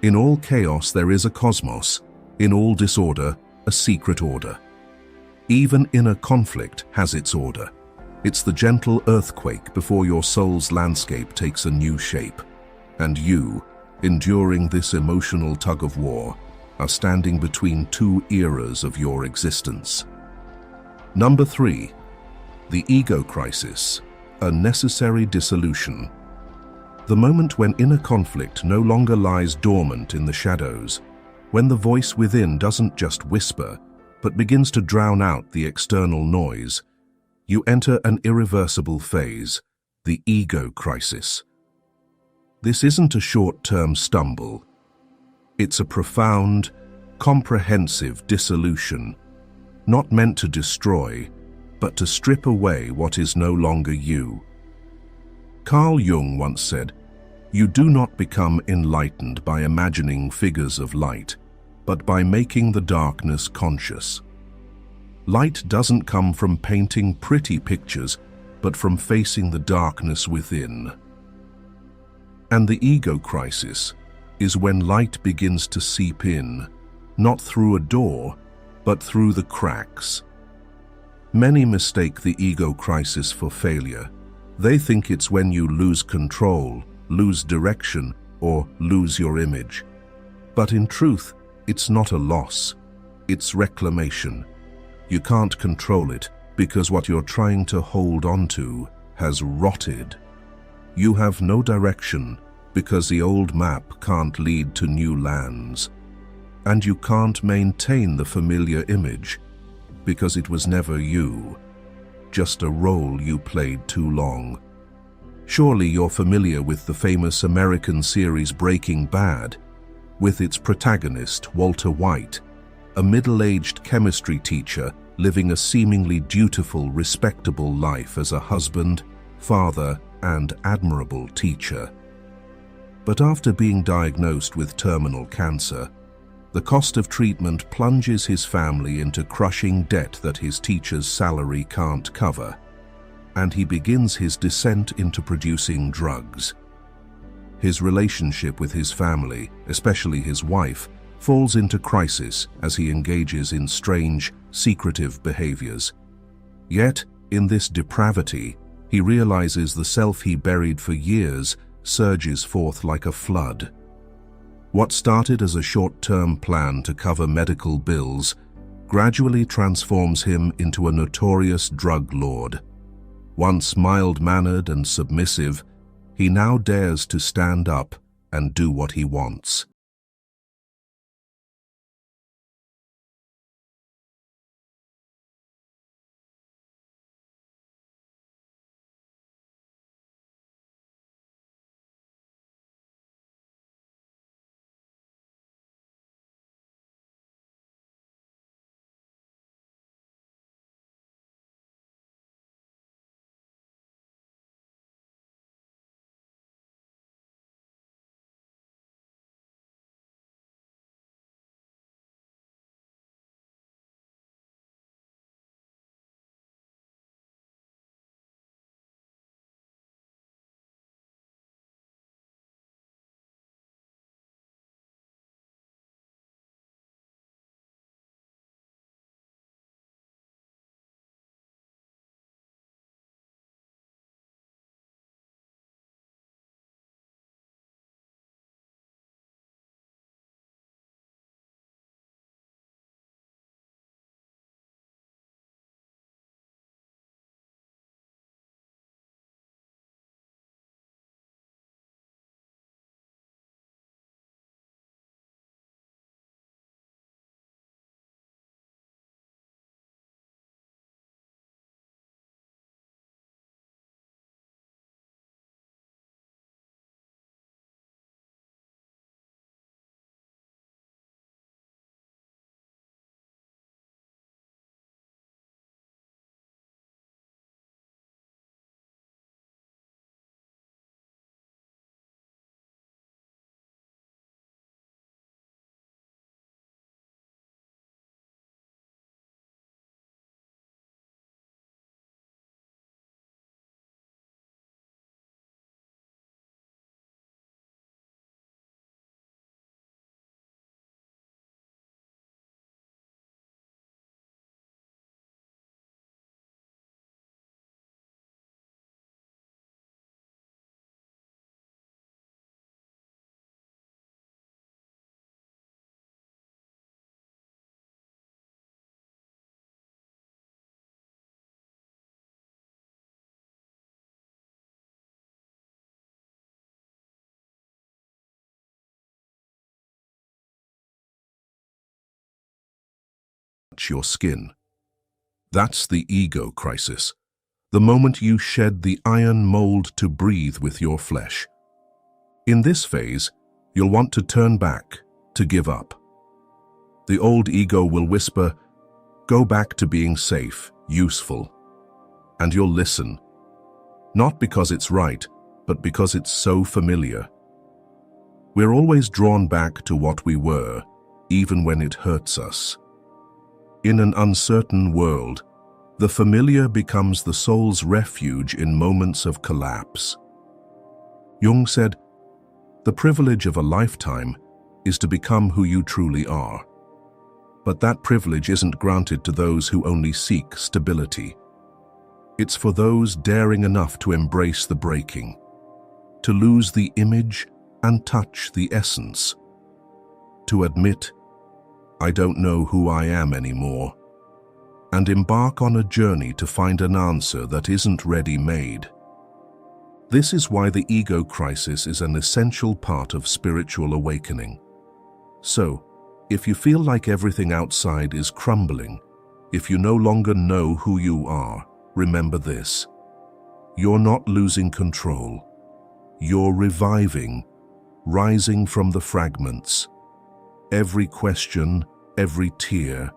In all chaos there is a cosmos, in all disorder, a secret order. Even inner conflict has its order. It's the gentle earthquake before your soul's landscape takes a new shape. And you, enduring this emotional tug-of-war, are standing between two eras of your existence. Number 3. The ego crisis, a necessary dissolution. The moment when inner conflict no longer lies dormant in the shadows, when the voice within doesn't just whisper, but begins to drown out the external noise, you enter an irreversible phase, the ego crisis. This isn't a short-term stumble. It's a profound, comprehensive dissolution, not meant to destroy, but to strip away what is no longer you. Carl Jung once said, "You do not become enlightened by imagining figures of light, but by making the darkness conscious." Light doesn't come from painting pretty pictures, but from facing the darkness within. And the ego crisis is when light begins to seep in, not through a door, but through the cracks. Many mistake the ego crisis for failure. They think it's when you lose control, lose direction, or lose your image. But in truth, it's not a loss. It's reclamation. You can't control it because what you're trying to hold on to has rotted. You have no direction because the old map can't lead to new lands. And you can't maintain the familiar image because it was never you, just a role you played too long. Surely you're familiar with the famous American series Breaking Bad, with its protagonist, Walter White, a middle-aged chemistry teacher living a seemingly dutiful, respectable life as a husband, father, and admirable teacher. But after being diagnosed with terminal cancer, the cost of treatment plunges his family into crushing debt that his teacher's salary can't cover, and he begins his descent into producing drugs. His relationship with his family, especially his wife, falls into crisis as he engages in strange, secretive behaviors. Yet, in this depravity, he realizes the self he buried for years surges forth like a flood. What started as a short-term plan to cover medical bills gradually transforms him into a notorious drug lord. Once mild-mannered and submissive, he now dares to stand up and do what he wants. Your skin. That's the ego crisis, the moment you shed the iron mold to breathe with your flesh. In this phase, you'll want to turn back, to give up. The old ego will whisper, "Go back to being safe, useful." And you'll listen, not because it's right, but because it's so familiar. We're always drawn back to what we were, even when it hurts us. In an uncertain world, the familiar becomes the soul's refuge in moments of collapse. Jung said, "The privilege of a lifetime is to become who you truly are. But that privilege isn't granted to those who only seek stability. It's for those daring enough to embrace the breaking, to lose the image and touch the essence, to admit, 'I don't know who I am anymore,' and embark on a journey to find an answer that isn't ready-made. This is why the ego crisis is an essential part of spiritual awakening. So, if you feel like everything outside is crumbling, if you no longer know who you are, remember this: you're not losing control. You're reviving, rising from the fragments. Every question, every tear,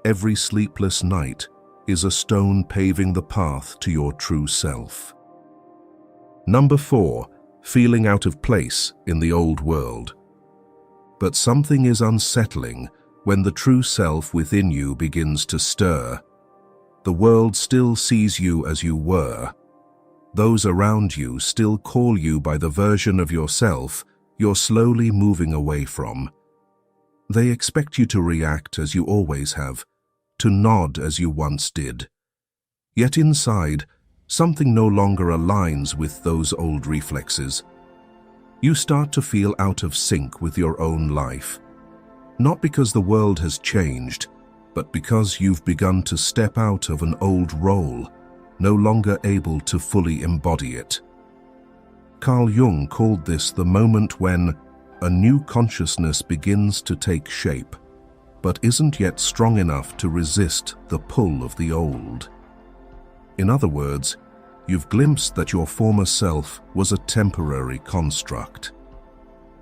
every sleepless night is a stone paving the path to your true self. Number 4. feeling out of place in the old world. But something is unsettling when the true self within you begins to stir. The world still sees you as you were. Those around you still call you by the version of yourself you're slowly moving away from. They expect you to react as you always have, to nod as you once did. Yet inside, something no longer aligns with those old reflexes. You start to feel out of sync with your own life. Not because the world has changed, but because you've begun to step out of an old role, no longer able to fully embody it. Carl Jung called this the moment when a new consciousness begins to take shape, but isn't yet strong enough to resist the pull of the old. In other words, you've glimpsed that your former self was a temporary construct,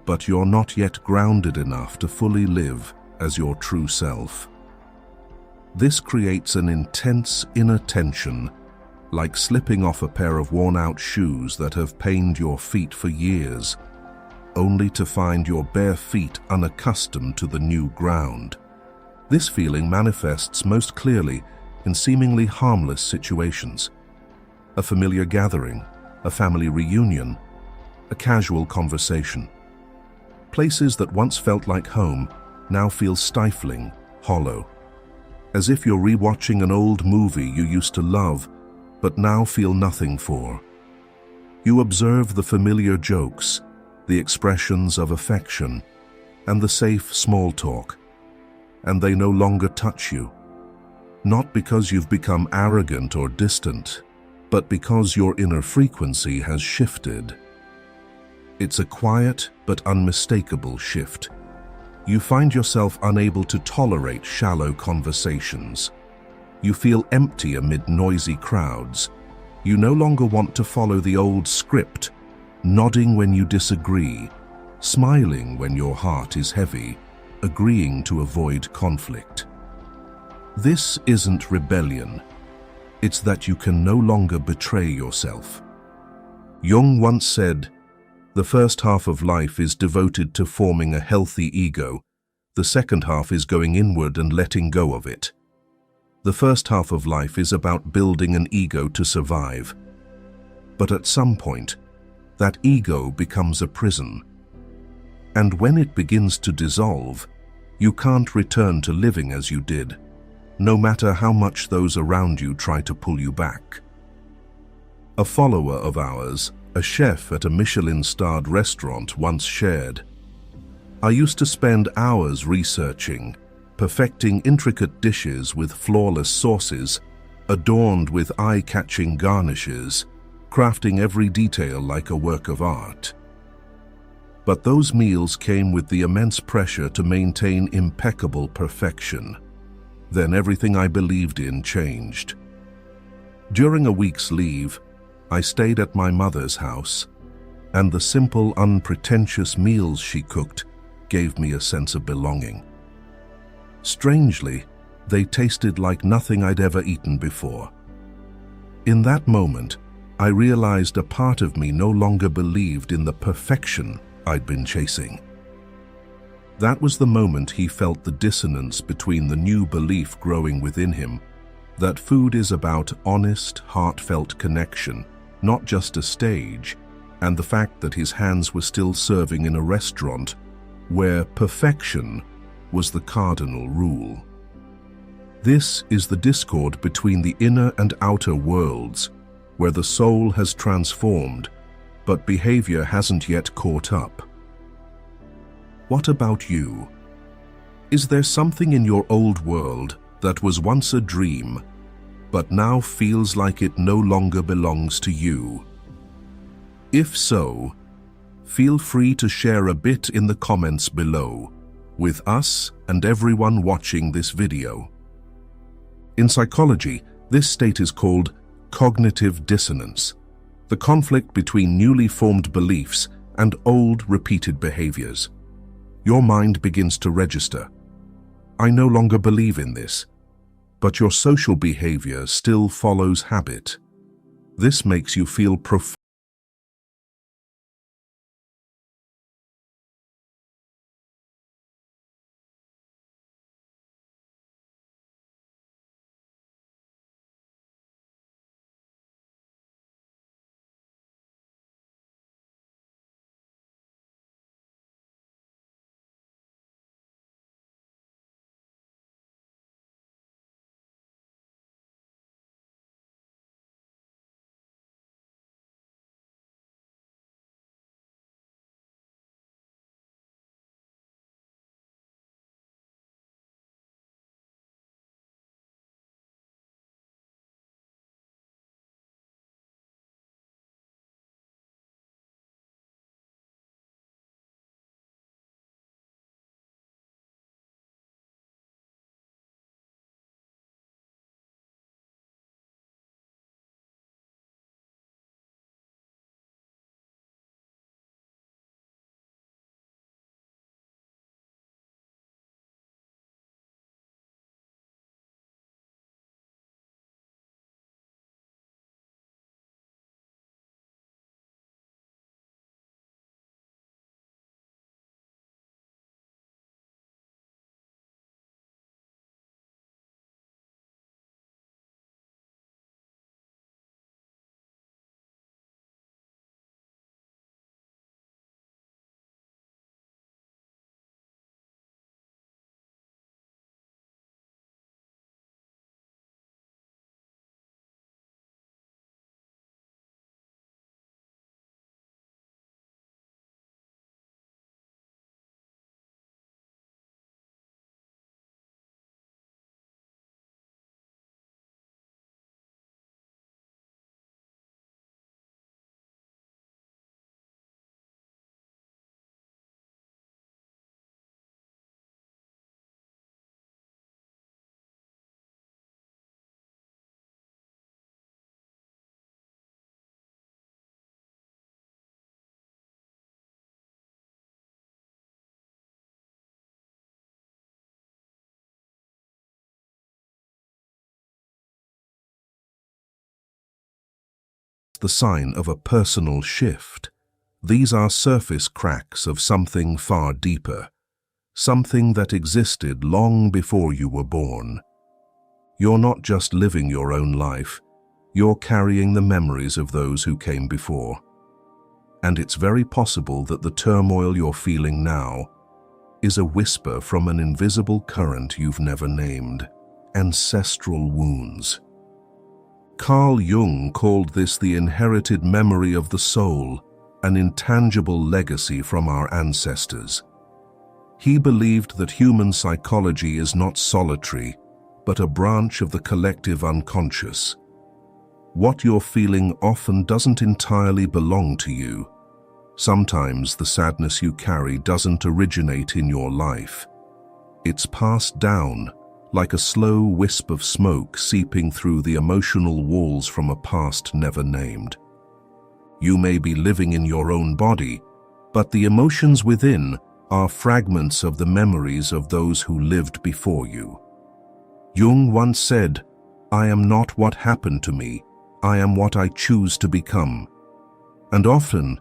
but you're not yet grounded enough to fully live as your true self. This creates an intense inner tension, like slipping off a pair of worn-out shoes that have pained your feet for years, only to find your bare feet unaccustomed to the new ground. This feeling manifests most clearly in seemingly harmless situations. A familiar gathering, a family reunion, a casual conversation. Places that once felt like home now feel stifling, hollow. As if you're rewatching an old movie you used to love, but now feel nothing for. You observe the familiar jokes, the expressions of affection, and the safe small talk, and they no longer touch you. Not because you've become arrogant or distant, but because your inner frequency has shifted. It's a quiet but unmistakable shift. You find yourself unable to tolerate shallow conversations. You feel empty amid noisy crowds. You no longer want to follow the old script, nodding when you disagree, smiling when your heart is heavy, agreeing to avoid conflict. This isn't rebellion. It's that you can no longer betray yourself. Jung once said, "The first half of life is devoted to forming a healthy ego. The second half is going inward and letting go of it." The first half of life is about building an ego to survive. But at some point, that ego becomes a prison. And when it begins to dissolve, you can't return to living as you did, no matter how much those around you try to pull you back. A follower of ours, a chef at a Michelin-starred restaurant, once shared, "I used to spend hours researching, perfecting intricate dishes with flawless sauces, adorned with eye-catching garnishes, crafting every detail like a work of art. But those meals came with the immense pressure to maintain impeccable perfection. Then everything I believed in changed. During a week's leave, I stayed at my mother's house, and the simple, unpretentious meals she cooked gave me a sense of belonging. Strangely, they tasted like nothing I'd ever eaten before. In that moment, I realized a part of me no longer believed in the perfection I'd been chasing." That was the moment he felt the dissonance between the new belief growing within him, that food is about honest, heartfelt connection, not just a stage, and the fact that his hands were still serving in a restaurant where perfection was the cardinal rule. This is the discord between the inner and outer worlds, where the soul has transformed, but behavior hasn't yet caught up. What about you? Is there something in your old world that was once a dream, but now feels like it no longer belongs to you? If so, feel free to share a bit in the comments below, with us and everyone watching this video. In psychology, this state is called cognitive dissonance, the conflict between newly formed beliefs and old repeated behaviors. Your mind begins to register, "I no longer believe in this," but your social behavior still follows habit. This makes you feel profoundly the sign of a personal shift. These are surface cracks of something far deeper, something that existed long before you were born. You're not just living your own life, you're carrying the memories of those who came before. And it's very possible that the turmoil you're feeling now is a whisper from an invisible current you've never named: ancestral wounds. Carl Jung called this the inherited memory of the soul, an intangible legacy from our ancestors. He believed that human psychology is not solitary, but a branch of the collective unconscious. What you're feeling often doesn't entirely belong to you. Sometimes the sadness you carry doesn't originate in your life. It's passed down, like a slow wisp of smoke seeping through the emotional walls from a past never named. You may be living in your own body, but the emotions within are fragments of the memories of those who lived before you. Jung once said, "I am not what happened to me, I am what I choose to become." And often,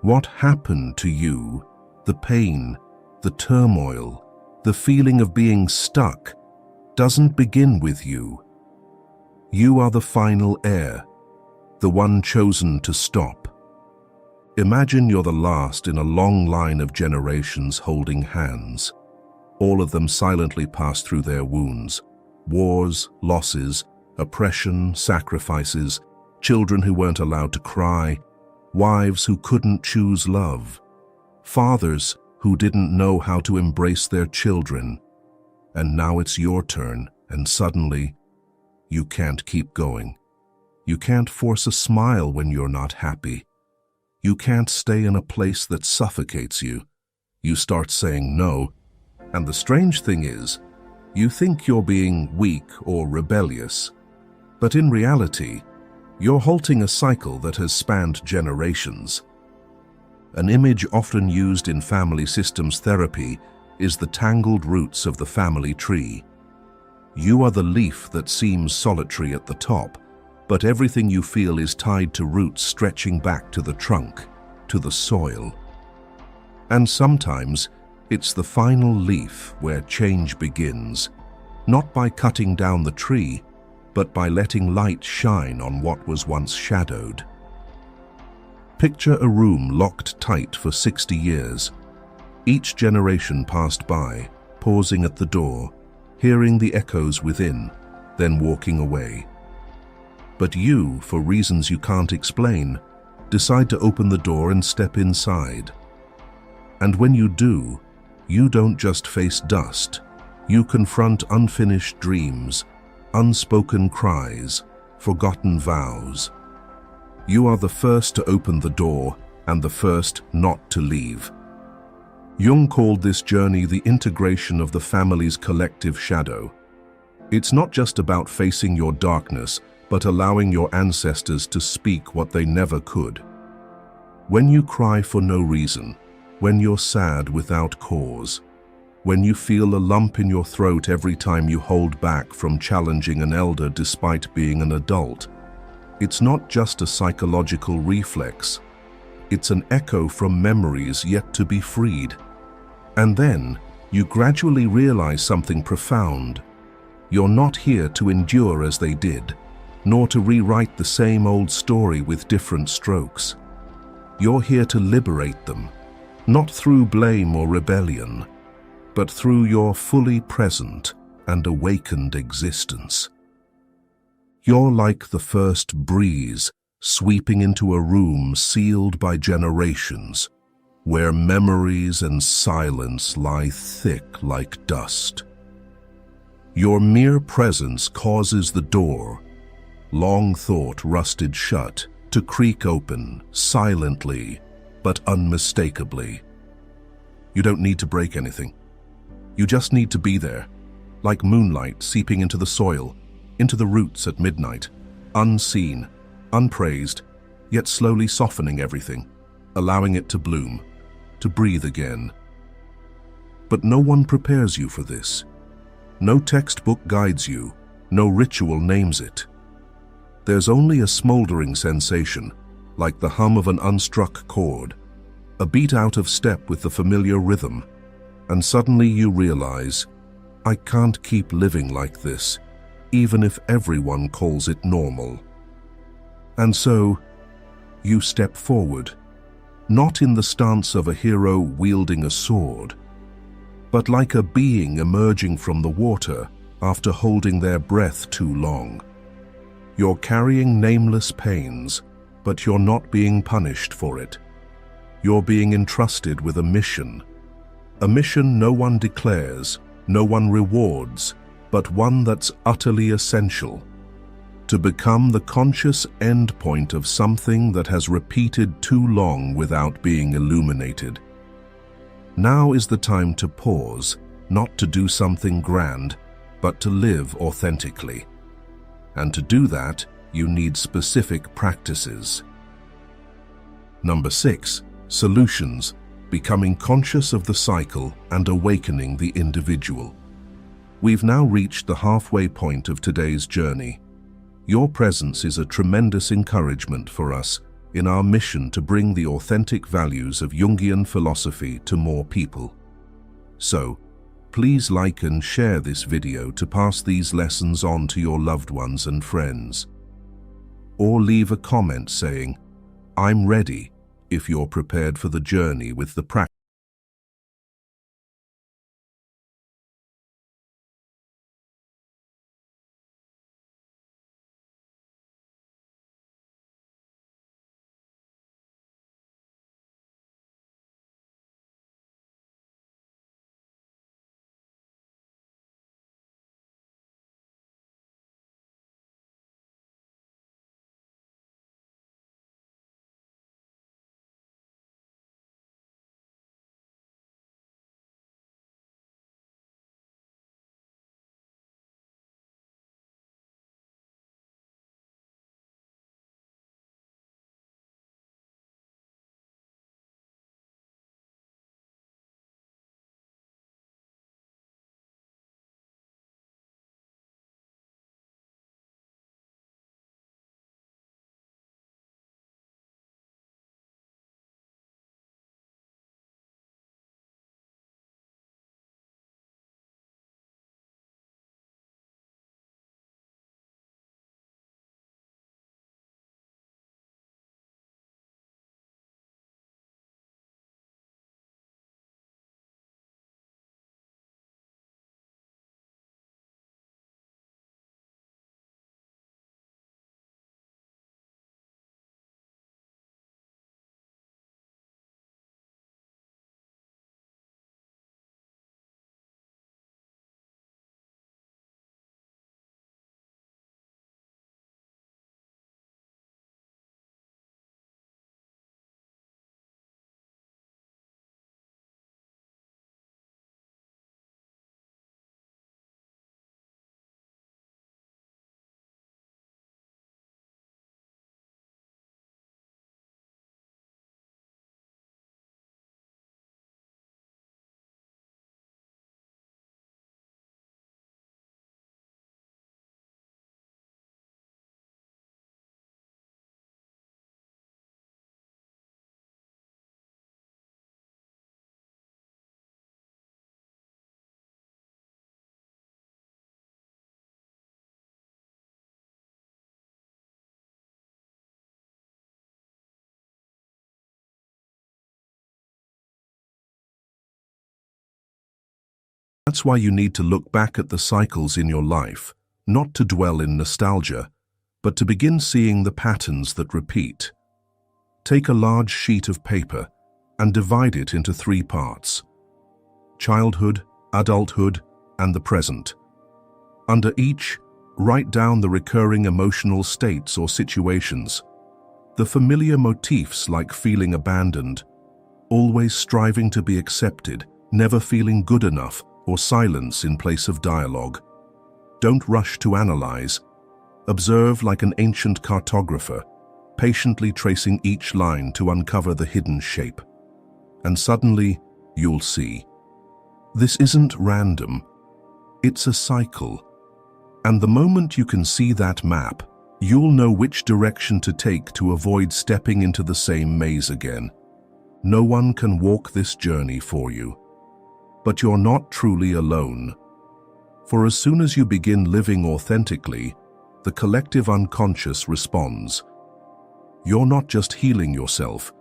what happened to you, the pain, the turmoil, the feeling of being stuck, doesn't begin with you. You are the final heir, the one chosen to stop. Imagine you're the last in a long line of generations holding hands. All of them silently passed through their wounds: wars, losses, oppression, sacrifices, children who weren't allowed to cry, wives who couldn't choose love, fathers who didn't know how to embrace their children. And now it's your turn, and suddenly, you can't keep going. You can't force a smile when you're not happy. You can't stay in a place that suffocates you. You start saying no, and the strange thing is, you think you're being weak or rebellious, but in reality, you're halting a cycle that has spanned generations. An image often used in family systems therapy is the tangled roots of the family tree. You are the leaf that seems solitary at the top, but everything you feel is tied to roots stretching back to the trunk, to the soil. And sometimes, it's the final leaf where change begins, not by cutting down the tree, but by letting light shine on what was once shadowed. Picture a room locked tight for 60 years. Each generation passed by, pausing at the door, hearing the echoes within, then walking away. But you, for reasons you can't explain, decide to open the door and step inside. And when you do, you don't just face dust, you confront unfinished dreams, unspoken cries, forgotten vows. You are the first to open the door and the first not to leave. Jung called this journey the integration of the family's collective shadow. It's not just about facing your darkness, but allowing your ancestors to speak what they never could. When you cry for no reason, when you're sad without cause, when you feel a lump in your throat every time you hold back from challenging an elder despite being an adult, it's not just a psychological reflex. It's an echo from memories yet to be freed. And then, you gradually realize something profound. You're not here to endure as they did, nor to rewrite the same old story with different strokes. You're here to liberate them, not through blame or rebellion, but through your fully present and awakened existence. You're like the first breeze sweeping into a room sealed by generations, where memories and silence lie thick like dust. Your mere presence causes the door, long thought rusted shut, to creak open, silently but unmistakably. You don't need to break anything. You just need to be there, like moonlight seeping into the soil, into the roots at midnight, unseen, unpraised, yet slowly softening everything, allowing it to bloom, to breathe again. But no one prepares you for this. No textbook guides you, no ritual names it. there's only a smoldering sensation, like the hum of an unstruck chord, a beat out of step with the familiar rhythm, and suddenly you realize, I can't keep living like this, even if everyone calls it normal. And so, you step forward, not in the stance of a hero wielding a sword, but like a being emerging from the water after holding their breath too long. You're carrying nameless pains, but you're not being punished for it. You're being entrusted with a mission no one declares, no one rewards, but one that's utterly essential. To become the conscious endpoint of something that has repeated too long without being illuminated. Now is the time to pause, not to do something grand, but to live authentically. And to do that, you need specific practices. Number 6. Solutions. Becoming conscious of the cycle and awakening the individual. We've now reached the halfway point of today's journey. Your presence is a tremendous encouragement for us in our mission to bring the authentic values of Jungian philosophy to more people. So, please like and share this video to pass these lessons on to your loved ones and friends. Or leave a comment saying, I'm ready, if you're prepared for the journey with the practice. That's why you need to look back at the cycles in your life, not to dwell in nostalgia, but to begin seeing the patterns that repeat. Take a large sheet of paper and divide it into 3 parts: childhood, adulthood, and the present. Under each, write down the recurring emotional states or situations, the familiar motifs like feeling abandoned, always striving to be accepted, never feeling good enough, or silence in place of dialogue. Don't rush to analyze. Observe like an ancient cartographer, patiently tracing each line to uncover the hidden shape. And suddenly, you'll see. This isn't random. It's a cycle. And the moment you can see that map, You'll know which direction to take to avoid stepping into the same maze again. No one can walk this journey for you. But you're not truly alone. For as soon as you begin living authentically, the collective unconscious responds. You're not just healing yourself,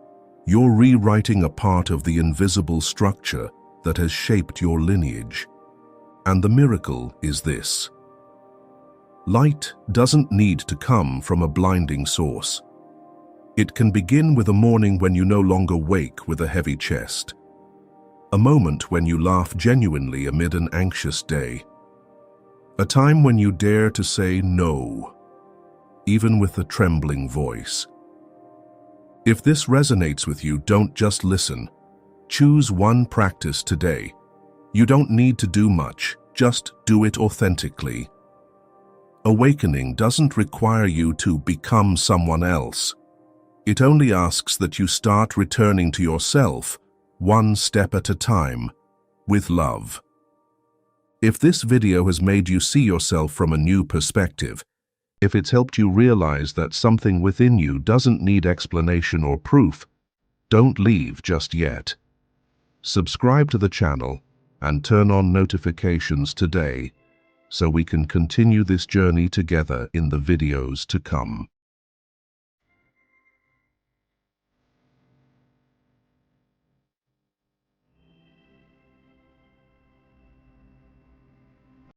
you're rewriting a part of the invisible structure that has shaped your lineage. And the miracle is this. Light doesn't need to come from a blinding source. It can begin with a morning when you no longer wake with a heavy chest. A moment when you laugh genuinely amid an anxious day. A time when you dare to say no, even with a trembling voice. If this resonates with you, don't just listen. Choose one practice today. You don't need to do much, just do it authentically. Awakening doesn't require you to become someone else. It only asks that you start returning to yourself, one step at a time, with love. If this video has made you see yourself from a new perspective, if it's helped you realize that something within you doesn't need explanation or proof, don't leave just yet. Subscribe to the channel and turn on notifications today so we can continue this journey together in the videos to come.